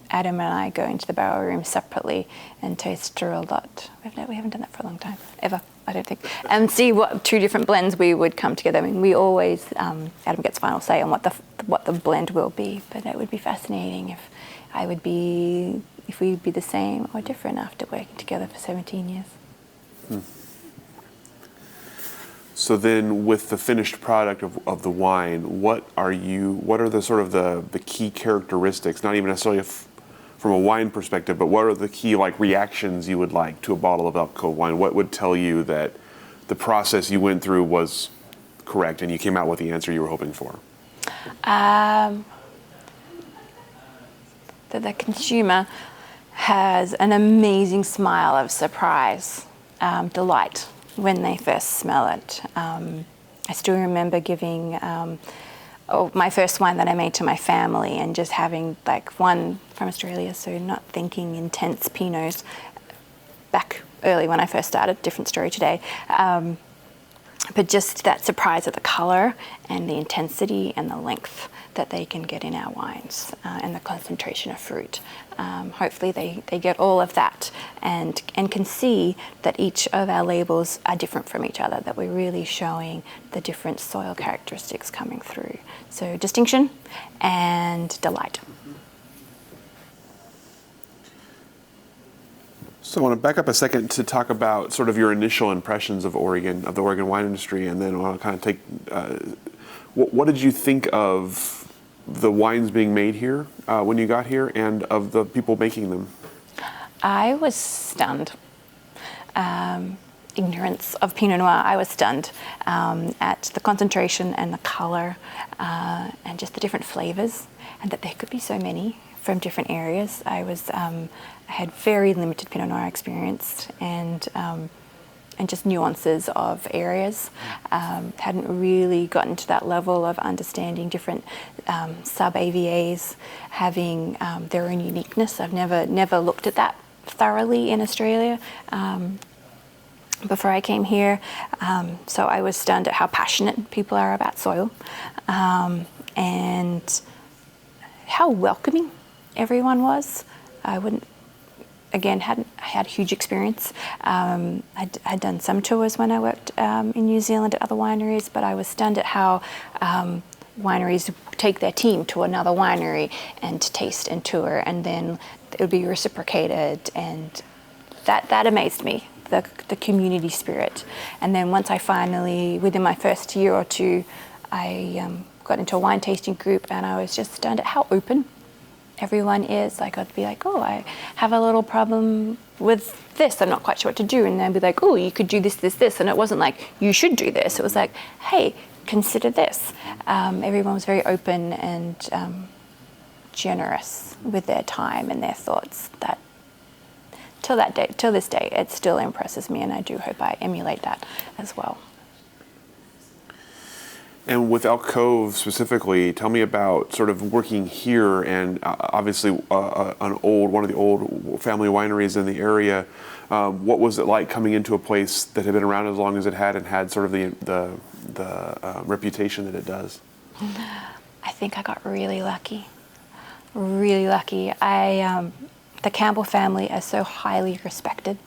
Adam and I go into the barrel room separately and taste through a lot. We haven't done that for a long time, ever, I don't think. And see what 2 different blends we would come together. I mean, we always, Adam gets final say on what the blend will be, but it would be fascinating if we'd be the same or different after working together for 17 years. So then, with the finished product of the wine, what are the sort of the key characteristics, not even necessarily from a wine perspective, but what are the key reactions you would like to a bottle of Elk Cove wine? What would tell you that the process you went through was correct and you came out with the answer you were hoping for? That the consumer has an amazing smile of surprise, delight when they first smell it. I still remember giving my first wine that I made to my family, and just having one from Australia, so not thinking intense Pinots, back early when I first started, different story today. But just that surprise of the color and the intensity and the length that they can get in our wines, and the concentration of fruit. Hopefully they get all of that and can see that each of our labels are different from each other, that we're really showing the different soil characteristics coming through. So distinction and delight. So I want to back up a second to talk about sort of your initial impressions of Oregon, of the Oregon wine industry, and then I want to kind of take, what did you think of the wines being made here when you got here, and of the people making them? I was stunned. Ignorance of Pinot Noir, I was stunned at the concentration and the color, and just the different flavors, and that there could be so many from different areas. I had very limited Pinot Noir experience, and just nuances of areas. Hadn't really gotten to that level of understanding different sub-AVAs having their own uniqueness. I've never looked at that thoroughly in Australia before I came here. So I was stunned at how passionate people are about soil, and how welcoming everyone was. Hadn't had huge experience. I'd done some tours when I worked in New Zealand at other wineries, but I was stunned at how wineries take their team to another winery and taste and tour, and then it would be reciprocated, and that amazed me, the community spirit. And then once I finally, within my first year or two, I got into a wine tasting group, and I was just stunned at how open everyone is. Like, I'd be like, oh, I have a little problem with this, I'm not quite sure what to do, and they'd be like, oh, you could do this, this, this, and it wasn't like, you should do this, it was like, hey, consider this. Everyone was very open and generous with their time and their thoughts. That till this day, it still impresses me, and I do hope I emulate that as well. And with Elk Cove specifically, tell me about sort of working here, and obviously one of the old family wineries in the area. What was it like coming into a place that had been around as long as it had, and had sort of the reputation that it does? I think I got really lucky. Really lucky. The Campbell family is so highly respected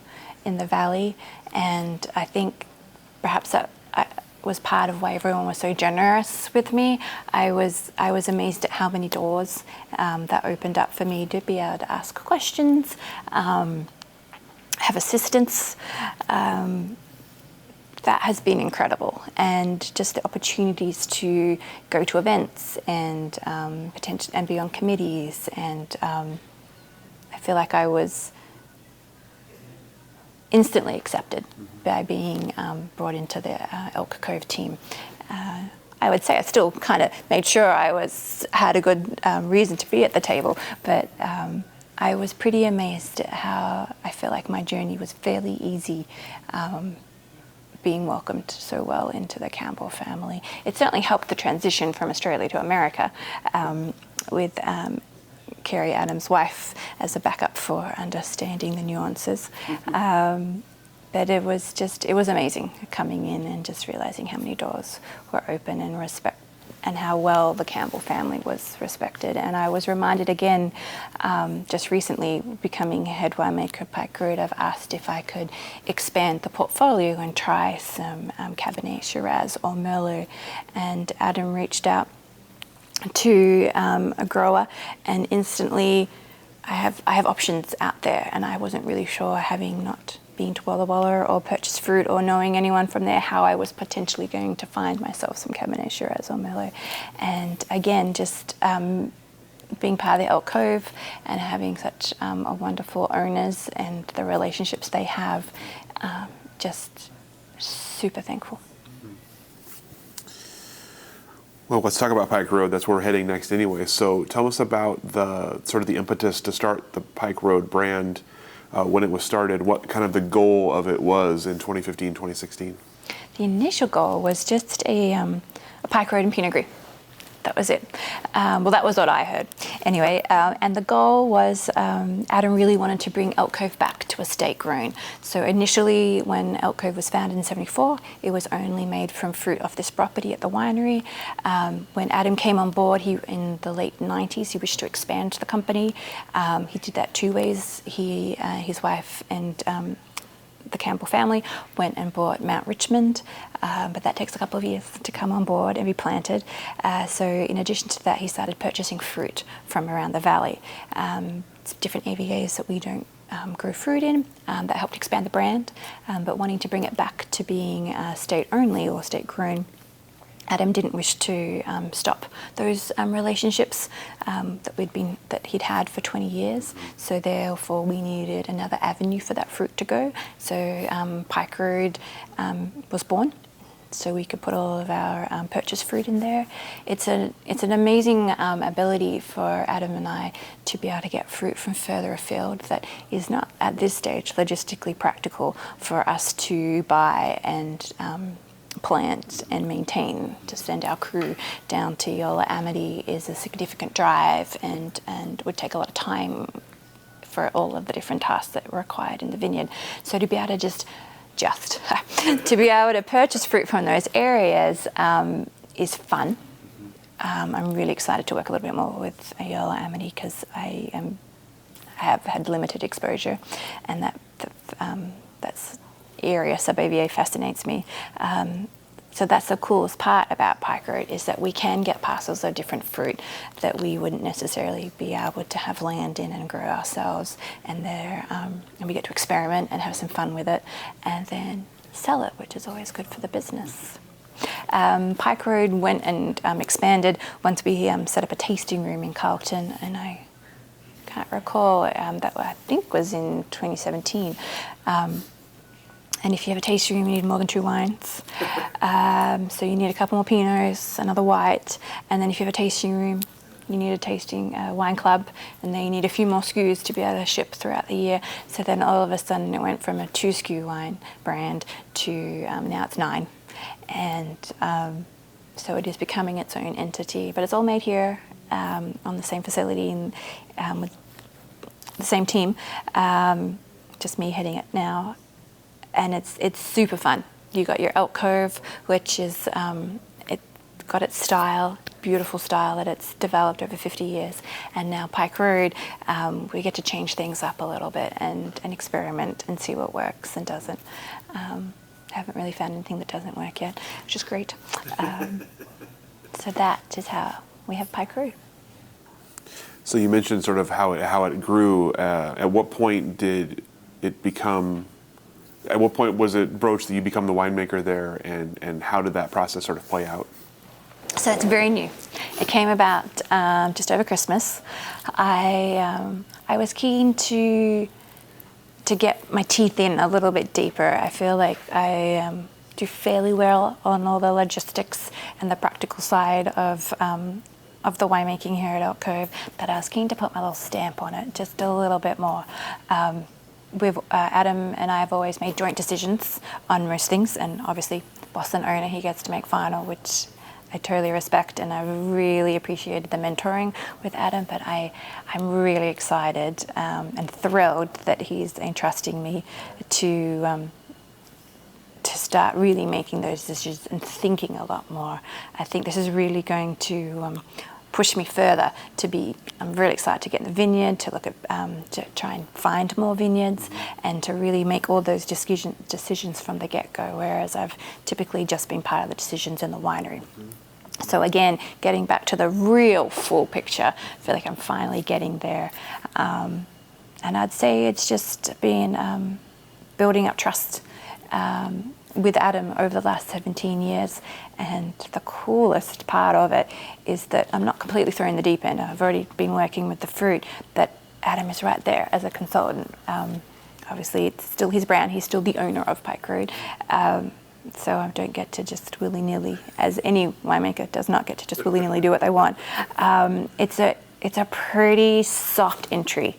in the valley, and I think perhaps that was part of why everyone was so generous with me. I was amazed at how many doors that opened up for me to be able to ask questions, have assistance. That has been incredible, and just the opportunities to go to events and and be on committees, and I feel like I was instantly accepted by being brought into the Elk Cove team. I would say I still kind of made sure I had a good reason to be at the table, but I was pretty amazed at how I feel like my journey was fairly easy, being welcomed so well into the Campbell family. It certainly helped the transition from Australia to America, with Kerry Adams' wife as a backup for understanding the nuances. But it was amazing coming in and just realizing how many doors were open, and how well the Campbell family was respected. And I was reminded again, just recently, becoming head winemaker at Pike Road, I've asked if I could expand the portfolio and try some Cabernet Shiraz or Merlot. And Adam reached out to a grower, and instantly I have options out there, and I wasn't really sure, having not been to Walla Walla or purchased fruit or knowing anyone from there, how I was potentially going to find myself some Cabernet Shiraz or Merlot. And again, just being part of the Elk Cove and having such a wonderful owners and the relationships they have, just super thankful. Well, let's talk about Pike Road. That's where we're heading next anyway. So tell us about the impetus to start the Pike Road brand, when it was started, what kind of the goal of it was in 2015, 2016. The initial goal was just a Pike Road and Pinot Gris. that was it. Well, that was what I heard. Anyway, and the goal was Adam really wanted to bring Elk Cove back to estate grown. So initially, when Elk Cove was founded in '74, it was only made from fruit off this property at the winery. When Adam came on board, in the late '90s, he wished to expand the company. He did that two ways. He, his wife, and the Campbell family went and bought Mount Richmond, but that takes a couple of years to come on board and be planted. So in addition to that, he started purchasing fruit from around the valley. It's different AVAs that we don't grow fruit in, that helped expand the brand, but wanting to bring it back to being state only or state grown. Adam didn't wish to stop those relationships that he'd had for 20 years. So therefore, we needed another avenue for that fruit to go. So Pike Road was born. So we could put all of our purchased fruit in there. It's an amazing ability for Adam and I to be able to get fruit from further afield that is not at this stage logistically practical for us to buy and plant and maintain. To send our crew down to Yola Amity is a significant drive and would take a lot of time for all of the different tasks that were required in the vineyard. So to be able to to be able to purchase fruit from those areas is fun. I'm really excited to work a little bit more with Yola Amity because I have had limited exposure, and that's area sub-AVA fascinates me. So that's the coolest part about Pike Road, is that we can get parcels of different fruit that we wouldn't necessarily be able to have land in and grow ourselves, and we get to experiment and have some fun with it and then sell it, which is always good for the business. Pike Road went and expanded once we set up a tasting room in Carlton, and I can't recall, that I think was in 2017. And if you have a tasting room, you need more than 2 wines. So you need a couple more Pinots, another white, and then if you have a tasting room, you need a tasting wine club, and then you need a few more SKUs to be able to ship throughout the year. So then all of a sudden it went from a 2 SKU wine brand to now it's 9. And so it is becoming its own entity, but it's all made here on the same facility and with the same team, just me heading it now. And it's super fun. You got your Elk Cove, which is it got its style, beautiful style that it's developed over 50 years, and now Pike Road, we get to change things up a little bit and experiment and see what works and doesn't. Haven't really found anything that doesn't work yet, which is great. So that is how we have Pike Road. So you mentioned sort of how it grew. At what point did it become? At what point was it broached that you become the winemaker there, and how did that process sort of play out? So it's very new. It came about just over Christmas. I was keen to get my teeth in a little bit deeper. I feel like I do fairly well on all the logistics and the practical side of the winemaking here at Elk Cove, but I was keen to put my little stamp on it just a little bit more. Adam and I have always made joint decisions on most things, and obviously, boss and owner, he gets to make final, which I totally respect, and I really appreciated the mentoring with Adam, but I'm really excited and thrilled that he's entrusting me to start really making those decisions and thinking a lot more. I think this is really going to push me further I'm really excited to get in the vineyard, to look at, to try and find more vineyards, and to really make all those decisions from the get-go, whereas I've typically just been part of the decisions in the winery. So again, getting back to the real full picture, I feel like I'm finally getting there. And I'd say it's just been building up trust with Adam over the last 17 years, and the coolest part of it is that I'm not completely thrown in the deep end. I've already been working with the fruit, but Adam is right there as a consultant. Obviously, it's still his brand. He's still the owner of Pike Road. So I don't get to just willy-nilly, as any winemaker does not get to just willy-nilly do what they want. It's a pretty soft entry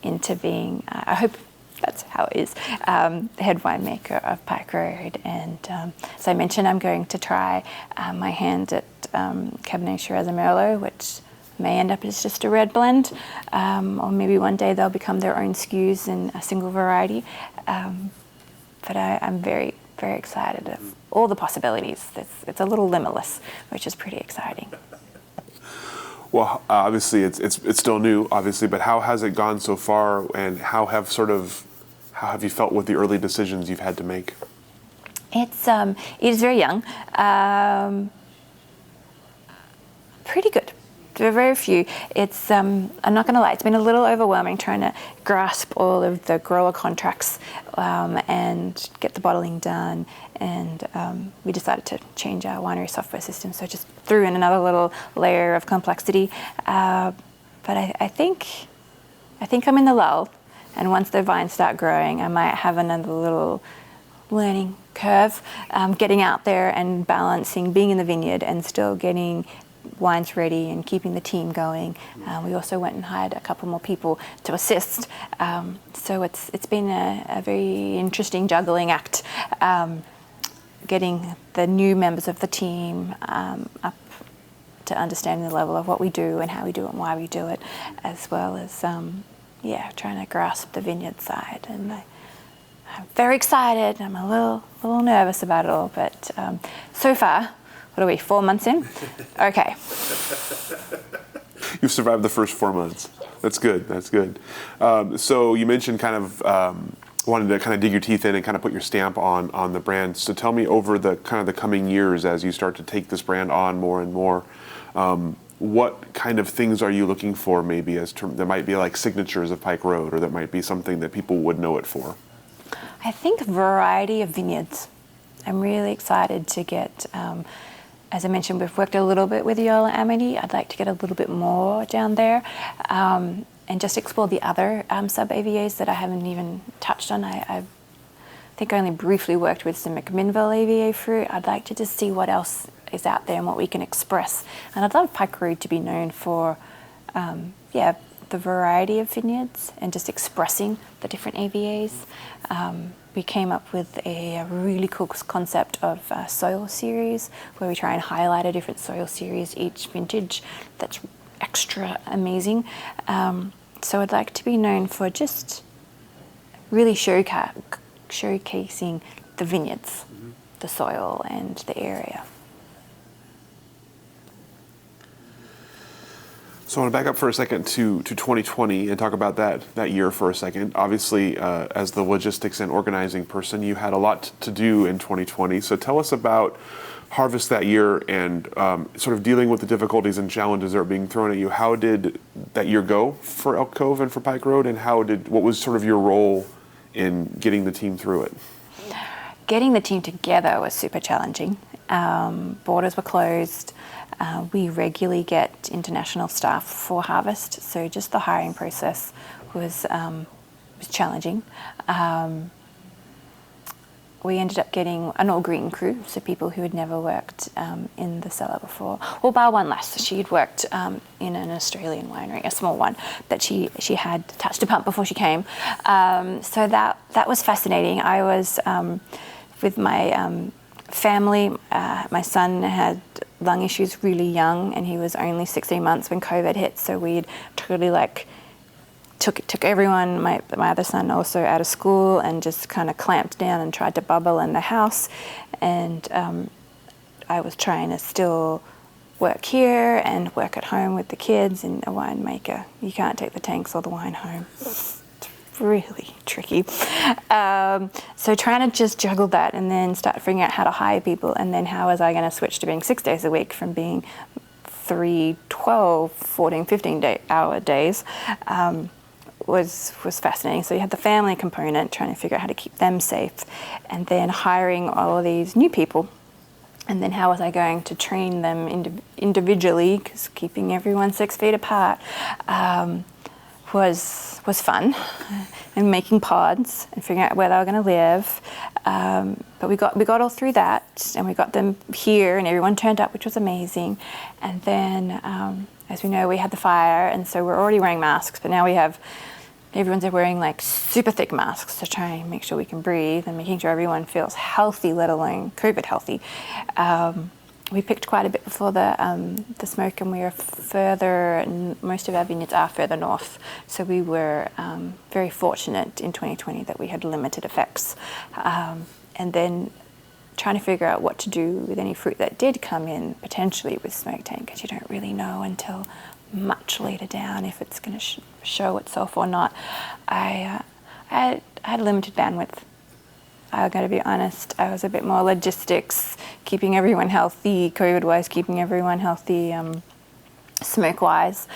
into being, I hope that's how it is, head winemaker of Pike Road. And as I mentioned, I'm going to try my hand at Cabernet Shiraz and Merlot, which may end up as just a red blend, or maybe one day they'll become their own SKUs in a single variety. But I'm very, very excited of all the possibilities. It's a little limitless, which is pretty exciting. Well, obviously it's still new, obviously, but how has it gone so far, and how have you felt with the early decisions you've had to make? It is very young. Pretty good. There are very few. It's I'm not going to lie, it's been a little overwhelming trying to grasp all of the grower contracts and get the bottling done. And we decided to change our winery software system, so just threw in another little layer of complexity. But I think I'm in the lull, and once the vines start growing, I might have another little learning curve, getting out there and balancing being in the vineyard and still getting wines ready and keeping the team going. We also went and hired a couple more people to assist. So it's been a very interesting juggling act, getting the new members of the team up to understand the level of what we do and how we do it and why we do it, as well as trying to grasp the vineyard side. And I'm very excited. I'm a little nervous about it all, but so far, what are we, 4 months in? Okay. You've survived the first 4 months. That's good. That's good. So you mentioned kind of wanted to kind of dig your teeth in and kind of put your stamp on the brand. So tell me, over the kind of the coming years, as you start to take this brand on more and more, what kind of things are you looking for? Maybe there might be like signatures of Pike Road, or that might be something that people would know it for. I think variety of vineyards. I'm really excited to get. As I mentioned, we've worked a little bit with Yola Amity. I'd like to get a little bit more down there and just explore the other sub-AVAs that I haven't even touched on. I think I only briefly worked with some McMinnville AVA fruit. I'd like to just see what else is out there and what we can express. And I'd love Pike Road to be known for, the variety of vineyards and just expressing the different AVAs. We came up with a really cool concept of a soil series, where we try and highlight a different soil series each vintage. That's extra amazing. So I'd like to be known for just really showcasing the vineyards, the soil and the area. So I want to back up for a second to 2020 and talk about that year for a second. Obviously, as the logistics and organizing person, you had a lot to do in 2020. So tell us about harvest that year and sort of dealing with the difficulties and challenges that are being thrown at you. How did that year go for Elk Cove and for Pike Road, and what was sort of your role in getting the team through it? Getting the team together was super challenging. Borders were closed. We regularly get international staff for harvest, so just the hiring process was challenging. We ended up getting an all-green crew, so people who had never worked in the cellar before. Well, bar one lass, she had worked in an Australian winery, a small one, that she had touched a pump before she came. So that was fascinating. I was with my family. My son had lung issues really young, and he was only 16 months when COVID hit. So we'd totally took everyone, my other son also, out of school, and just kind of clamped down and tried to bubble in the house. And I was trying to still work here and work at home with the kids and a winemaker. You can't take the tanks or the wine home. Really tricky. So trying to just juggle that and then start figuring out how to hire people, and then how was I going to switch to being 6 days a week from being 3, 12, 14, 15-hour days was fascinating. So you had the family component, trying to figure out how to keep them safe, and then hiring all of these new people. And then how was I going to train them individually, because keeping everyone 6 feet apart was fun, and making pods and figuring out where they were going to live. But we got all through that, and we got them here, and everyone turned up, which was amazing. And then, as we know, we had the fire, and so we're already wearing masks, but now everyone's wearing super thick masks to try and make sure we can breathe, and making sure everyone feels healthy, let alone COVID healthy. we picked quite a bit before the smoke, and we are further, and most of our vineyards are further north. So we were very fortunate in 2020 that we had limited effects. And then trying to figure out what to do with any fruit that did come in potentially with smoke taint, because you don't really know until much later down if it's going to show itself or not. I had limited bandwidth. I'm going to be honest. I was a bit more logistics, keeping everyone healthy, COVID-wise, keeping everyone healthy, smoke-wise.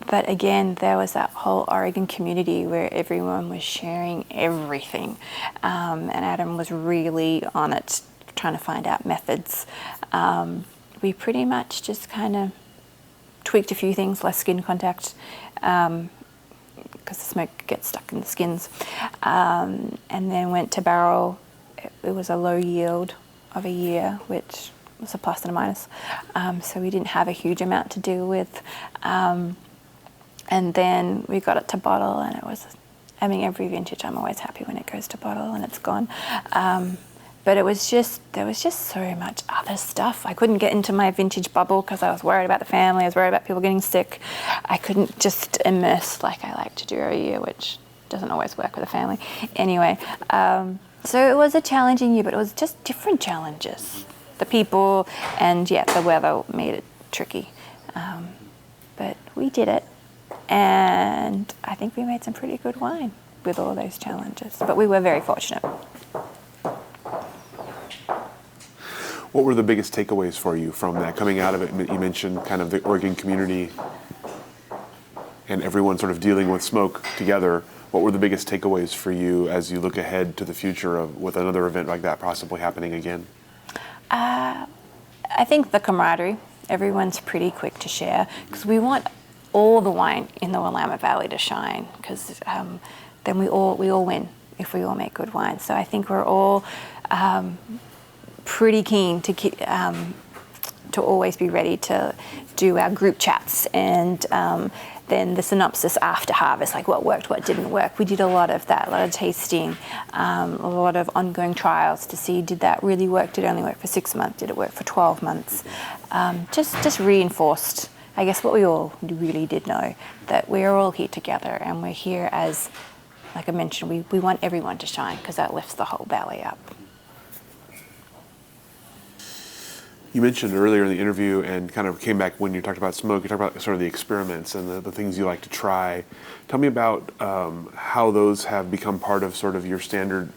But again, there was that whole Oregon community where everyone was sharing everything. And Adam was really on it, trying to find out methods. We pretty much just kind of tweaked a few things, less skin contact, because the smoke gets stuck in the skins. And then went to barrel. It was a low yield of a year, which was a plus and a minus. So we didn't have a huge amount to deal with. And then we got it to bottle, and it was, I mean, every vintage I'm always happy when it goes to bottle and it's gone. But there was just so much other stuff. I couldn't get into my vintage bubble because I was worried about the family, I was worried about people getting sick. I couldn't just immerse like I like to do every year, which doesn't always work with a family. Anyway, so it was a challenging year, but it was just different challenges. The people and the weather made it tricky. But we did it. And I think we made some pretty good wine with all those challenges. But we were very fortunate. What were the biggest takeaways for you from that, coming out of it? You mentioned kind of the Oregon community and everyone sort of dealing with smoke together. What were the biggest takeaways for you as you look ahead to the future of with another event like that possibly happening again? I think the camaraderie. Everyone's pretty quick to share, because we want all the wine in the Willamette Valley to shine, because then we all win if we all make good wine. So I think we're all pretty keen to always be ready to do our group chats, and then the synopsis after harvest, like what worked, what didn't work. We did a lot of that, a lot of tasting, a lot of ongoing trials to see, did that really work? Did it only work for 6 months? Did it work for 12 months? Just reinforced, I guess, what we all really did know, that we're all here together, and we're here as, like I mentioned, we want everyone to shine, because that lifts the whole valley up. You mentioned earlier in the interview, and kind of came back when you talked about smoke, you talked about sort of the experiments and the things you like to try. Tell me about how those have become part of sort of your standard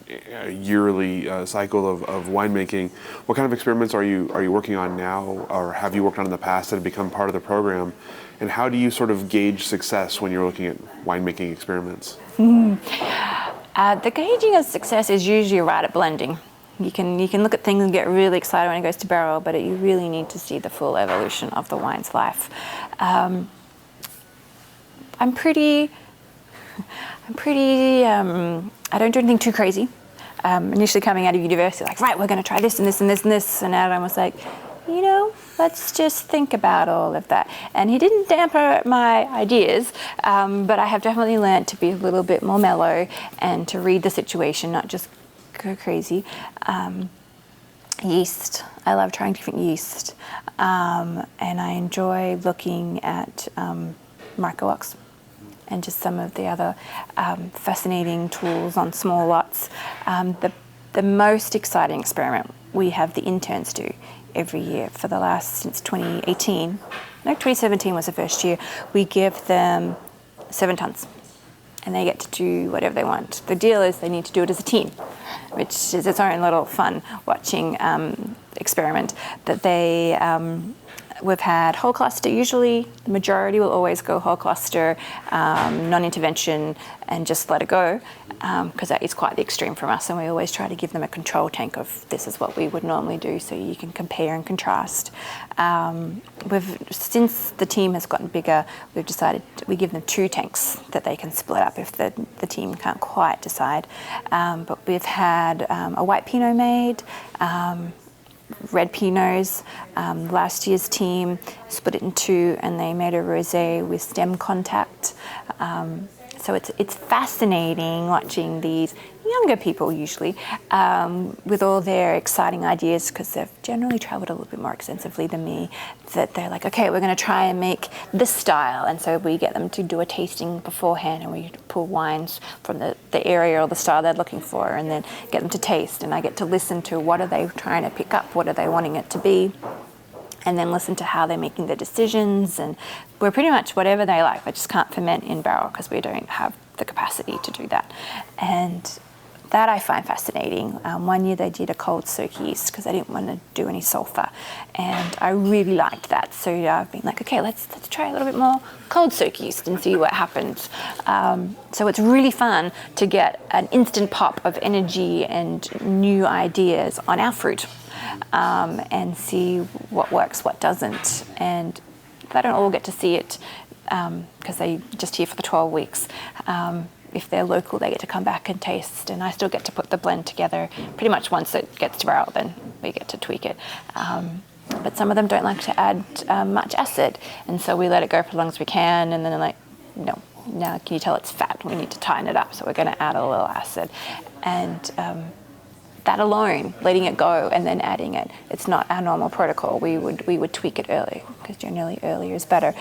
yearly cycle of winemaking. What kind of experiments are you working on now, or have you worked on in the past that have become part of the program? And how do you sort of gauge success when you're looking at winemaking experiments? The gauging of success is usually right at blending. You can look at things and get really excited when it goes to barrel, but you really need to see the full evolution of the wine's life. I don't do anything too crazy. Initially coming out of university, like, right, we're going to try this and this and this and this, and Adam was like, let's just think about all of that. And he didn't damper my ideas, but I have definitely learned to be a little bit more mellow and to read the situation, not just go crazy. Yeast. I love trying different yeast, and I enjoy looking at micro-locks and just some of the other fascinating tools on small lots. The most exciting experiment we have the interns do every year for the last, since 2018. No, 2017 was the first year. We give them 7 tons, and they get to do whatever they want. The deal is they need to do it as a team, which is its own little fun watching experiment. That we've had whole cluster. Usually, the majority will always go whole cluster, non-intervention, and just let it go, because that is quite the extreme from us. And we always try to give them a control tank of this is what we would normally do, so you can compare and contrast. Since the team has gotten bigger, we've decided we give them 2 tanks that they can split up if the team can't quite decide. But we've had a white Pinot made, red Pinots. Last year's team split it in 2, and they made a rosé with stem contact. So it's fascinating watching these younger people usually with all their exciting ideas, because they've generally traveled a little bit more extensively than me, that they're like, okay, we're going to try and make this style. And so we get them to do a tasting beforehand, and we pull wines from the area or the style they're looking for, and then get them to taste. And I get to listen to what are they trying to pick up, what are they wanting it to be, and then listen to how they're making their decisions. And we're pretty much whatever they like. They just can't ferment in barrel because we don't have the capacity to do that. And that I find fascinating. One year they did a cold soak yeast because they didn't want to do any sulfur, and I really liked that. So I've been like, okay, let's try a little bit more cold soak yeast and see what happens. So it's really fun to get an instant pop of energy and new ideas on our fruit. And see what works, what doesn't. And they don't all get to see it because they're just here for the 12 weeks. If they're local, they get to come back and taste, and I still get to put the blend together. Pretty much once it gets to barrel, then we get to tweak it. But some of them don't like to add much acid, and so we let it go for as long as we can, and then they're like, no, now can you tell it's fat? We need to tighten it up, so we're going to add a little acid. And that alone, letting it go and then adding it, it's not our normal protocol. We would tweak it early, because generally earlier is better.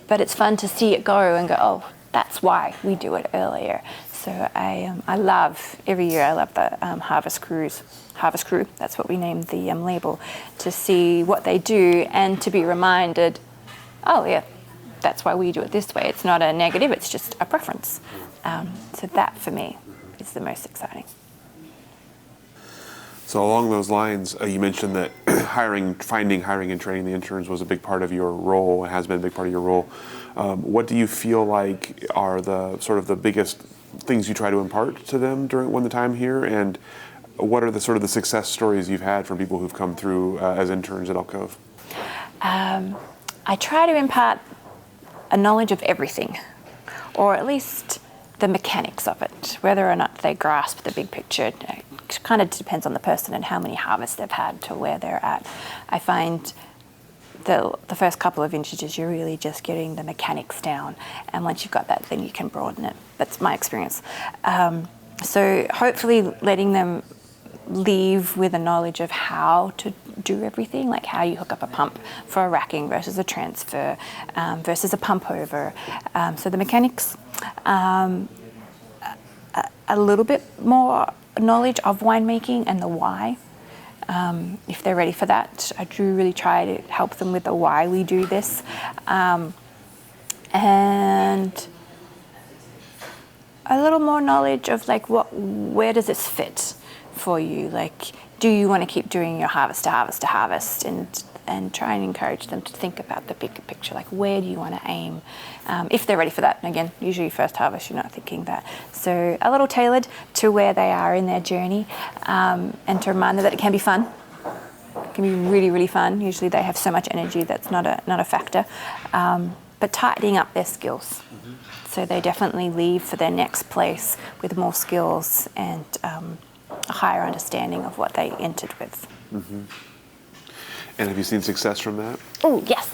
But it's fun to see it go and go, oh, that's why we do it earlier. So I love, every year I love the Harvest Crew, that's what we named the label, to see what they do and to be reminded, oh yeah, that's why we do it this way. It's not a negative, it's just a preference. So that for me is the most exciting. So along those lines, you mentioned that hiring and training the interns was a big part of your role, and has been a big part of your role. What do you feel like are the sort of the biggest things you try to impart to them during the time here, and what are the sort of the success stories you've had from people who've come through as interns at Elk Cove? I try to impart a knowledge of everything, or at least the mechanics of it, whether or not they grasp the big picture. It kind of depends on the person and how many harvests they've had to where they're at. I find the first couple of vintages, you're really just getting the mechanics down, and once you've got that, then you can broaden it. That's my experience. So hopefully letting them leave with a knowledge of how to do everything, like how you hook up a pump for a racking versus a transfer versus a pump over. So the mechanics, a little bit more knowledge of winemaking and the why. If they're ready for that, I do really try to help them with the why we do this. And a little more knowledge of like where does this fit for you? Like, do you want to keep doing your harvest to harvest to harvest, and try and encourage them to think about the bigger picture, like where do you want to aim, if they're ready for that. And again, usually first harvest, you're not thinking that. So a little tailored to where they are in their journey, and to remind them that it can be fun. It can be really, really fun. Usually they have so much energy that's not a factor, but tightening up their skills. Mm-hmm. So they definitely leave for their next place with more skills and a higher understanding of what they entered with. Mm-hmm. And have you seen success from that? Oh, yes.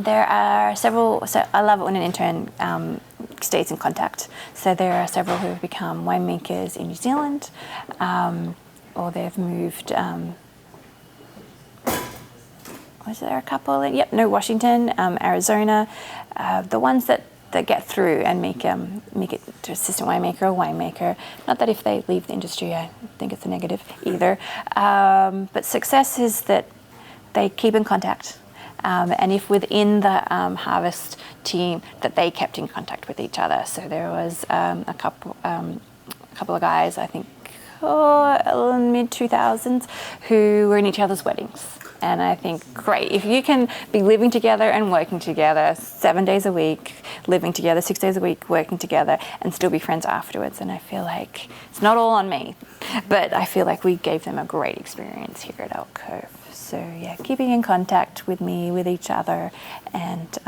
There are several. So I love it when an intern stays in contact. So there are several who have become winemakers in New Zealand, or they've moved. Was there a couple? Yep, no, Washington, Arizona. The ones that get through and make it to assistant winemaker or winemaker. Not that if they leave the industry, I think it's a negative either. But success is that they keep in contact, and if within the harvest team that they kept in contact with each other. So there was a couple of guys, I think, mid 2000s, who were in each other's weddings. And I think, great, if you can be living together and working together 7 days a week, living together 6 days a week, working together, and still be friends afterwards. And I feel like it's not all on me, but I feel like we gave them a great experience here at Elk Cove. So yeah, keeping in contact with me, with each other, and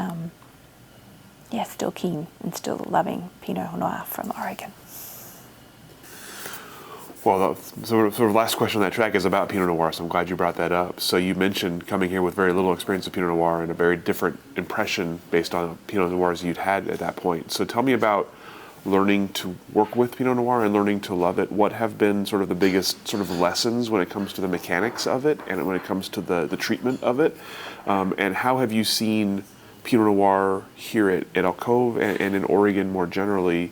still keen and still loving Pinot Noir from Oregon. Well, the sort of last question on that track is about Pinot Noir, so I'm glad you brought that up. So you mentioned coming here with very little experience of Pinot Noir and a very different impression based on Pinot Noirs you'd had at that point. So tell me about learning to work with Pinot Noir and learning to love it, what have been sort of the biggest sort of lessons when it comes to the mechanics of it and when it comes to the treatment of it? And how have you seen Pinot Noir here at Elk Cove and in Oregon more generally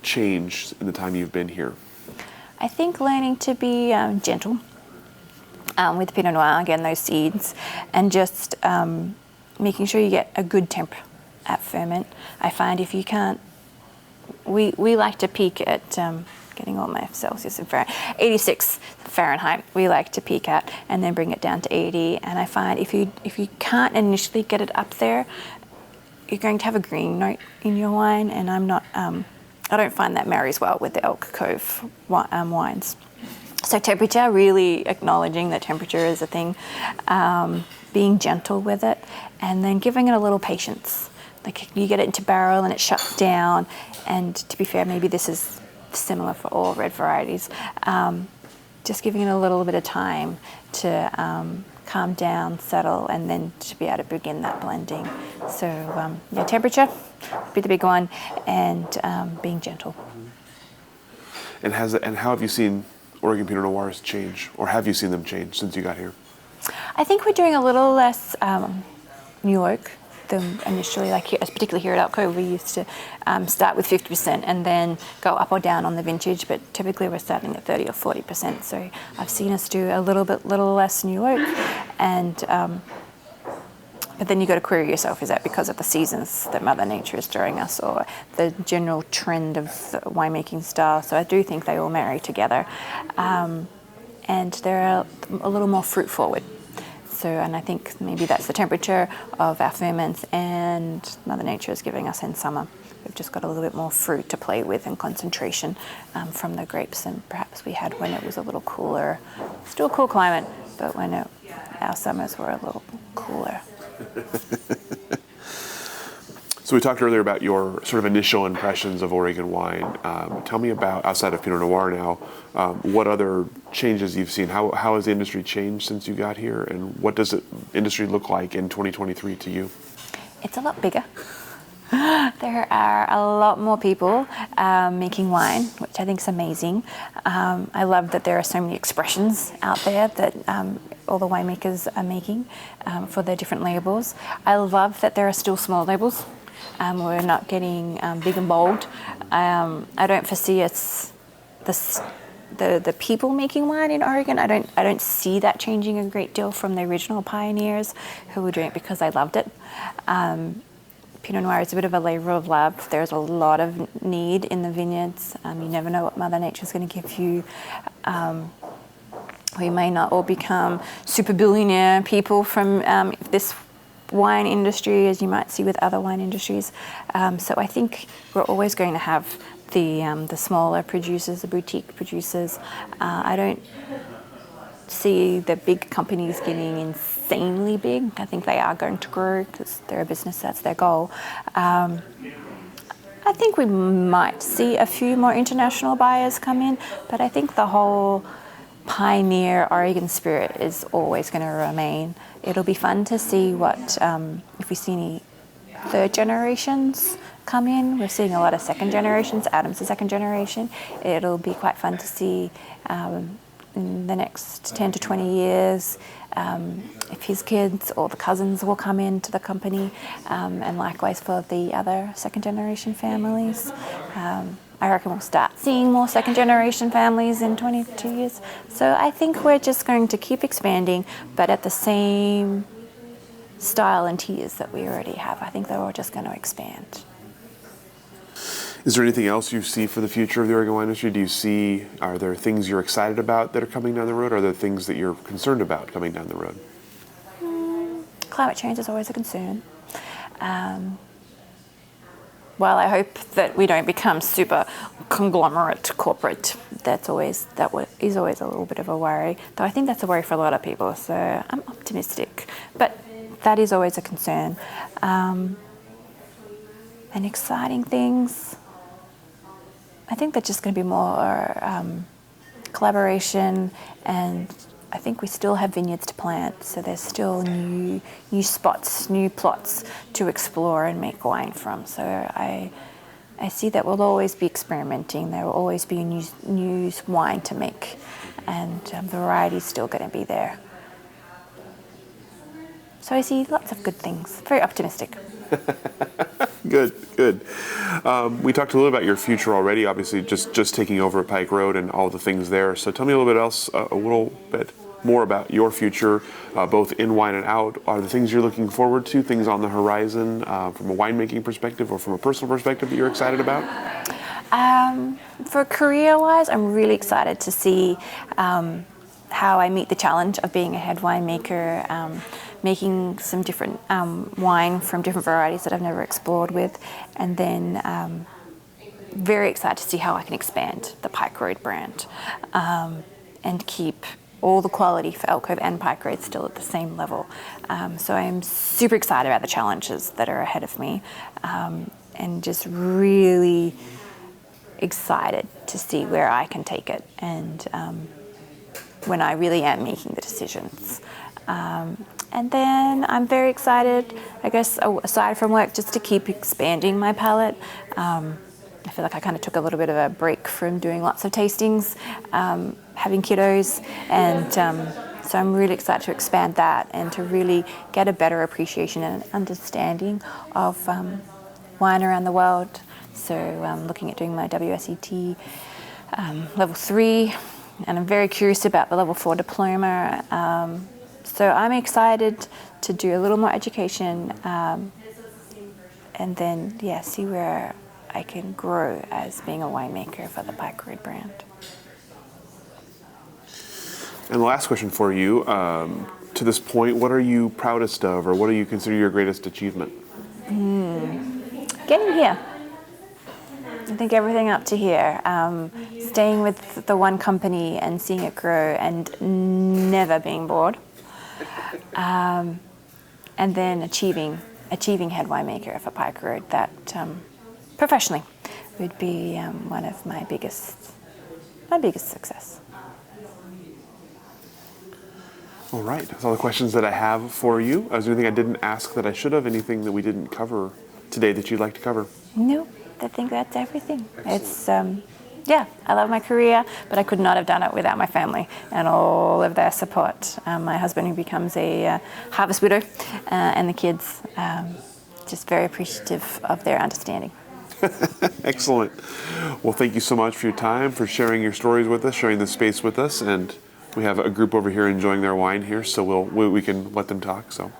change in the time you've been here? I think learning to be gentle with Pinot Noir, again, those seeds, and just making sure you get a good temp at ferment. I find if you can't, we like to peak at, getting all my Celsius and Fahrenheit, 86 Fahrenheit we like to peak at, and then bring it down to 80. And I find if you can't initially get it up there, you're going to have a green note in your wine, and I don't find that marries well with the Elk Cove wines. So temperature, really acknowledging that temperature is a thing, being gentle with it, and then giving it a little patience. Like you get it into barrel and it shuts down, and to be fair, maybe this is similar for all red varieties. Just giving it a little bit of time to calm down, settle, and then to be able to begin that blending. So temperature would be the big one, and being gentle. And how have you seen Oregon Pinot Noirs change, or have you seen them change since you got here? I think we're doing a little less new oak than initially, like here, particularly here at Elk Cove. We used to start with 50% and then go up or down on the vintage, but typically we're starting at 30 or 40%. So I've seen us do a little less new oak, and but then you got to query yourself: is that because of the seasons that Mother Nature is throwing us, or the general trend of the winemaking style? So I do think they all marry together, and they're a little more fruit forward. So, and I think maybe that's the temperature of our ferments, and Mother Nature is giving us in summer. We've just got a little bit more fruit to play with and concentration from the grapes, and perhaps we had when it was a little cooler. Still a cool climate, but when our summers were a little cooler. So we talked earlier about your sort of initial impressions of Oregon wine. Tell me about, outside of Pinot Noir now, what other changes you've seen? How has the industry changed since you got here, and what does the industry look like in 2023 to you? It's a lot bigger. There are a lot more people making wine, which I think is amazing. I love that there are so many expressions out there that all the winemakers are making for their different labels. I love that there are still small labels. We're not getting big and bold. I don't foresee it's the people making wine in Oregon. I don't see that changing a great deal from the original pioneers who were doing it because they loved it. Pinot Noir is a bit of a labor of love. There's a lot of need in the vineyards. You never know what Mother Nature's going to give you. We may not all become super billionaire people from this wine industry, as you might see with other wine industries. So I think we're always going to have the smaller producers, the boutique producers. I don't see the big companies getting insanely big. I think they are going to grow because they're a business, that's their goal. I think we might see a few more international buyers come in, but I think the whole pioneer Oregon spirit is always going to remain. It'll be fun to see what, if we see any third generations come in. We're seeing a lot of second generations. Adam's a second generation. It'll be quite fun to see in the next 10 to 20 years if his kids or the cousins will come into the company, and likewise for the other second generation families. I reckon we'll start seeing more second generation families in 22 years. So I think we're just going to keep expanding, but at the same style and tiers that we already have. I think they're all just going to expand. Is there anything else you see for the future of the Oregon wine industry? Are there things you're excited about that are coming down the road? Are there things that you're concerned about coming down the road? Climate change is always a concern. While I hope that we don't become super conglomerate corporate, that is always a little bit of a worry. Though I think that's a worry for a lot of people, so I'm optimistic. But that is always a concern. And exciting things, I think there's just going to be more collaboration, and I think we still have vineyards to plant, so there's still new spots, new plots to explore and make wine from. So I I see that we'll always be experimenting. There will always be a new wine to make, and variety is still going to be there. So I see lots of good things. Very optimistic. Good, good. We talked a little about your future already, obviously just taking over at Pike Road and all the things there. So tell me a little bit more about your future, both in wine and out. Are the things you're looking forward to, things on the horizon from a winemaking perspective or from a personal perspective that you're excited about? For career-wise, I'm really excited to see how I meet the challenge of being a head winemaker, making some different wine from different varieties that I've never explored with, and then very excited to see how I can expand the Pike Road brand and keep all the quality for Elk Cove and Pike Road still at the same level. So I'm super excited about the challenges that are ahead of me, and just really excited to see where I can take it, and when I really am making the decisions. And then I'm very excited, I guess, aside from work, just to keep expanding my palate. I feel like I kind of took a little bit of a break from doing lots of tastings, having kiddos, and so I'm really excited to expand that and to really get a better appreciation and understanding of wine around the world. So I'm looking at doing my WSET level 3, and I'm very curious about the level 4 diploma. So I'm excited to do a little more education, and then, see where I can grow as being a winemaker for the Pike Road brand. And the last question for you, to this point, what are you proudest of, or what do you consider your greatest achievement? Getting here. I think everything up to here. Staying with the one company and seeing it grow and never being bored. And then achieving head winemaker for Pike Road, that professionally would be one of my biggest success. All right, that's all the questions that I have for you. Is there anything I didn't ask that I should have? Anything that we didn't cover today that you'd like to cover? No, I think that's everything. It's I love my career, but I could not have done it without my family and all of their support. My husband, who becomes a harvest widow, and the kids, just very appreciative of their understanding. Excellent. Well, thank you so much for your time, for sharing your stories with us, sharing the space with us, and we have a group over here enjoying their wine here, so we can let them talk. So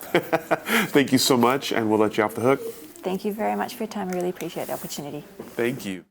thank you so much, and we'll let you off the hook. Thank you very much for your time. I really appreciate the opportunity. Thank you.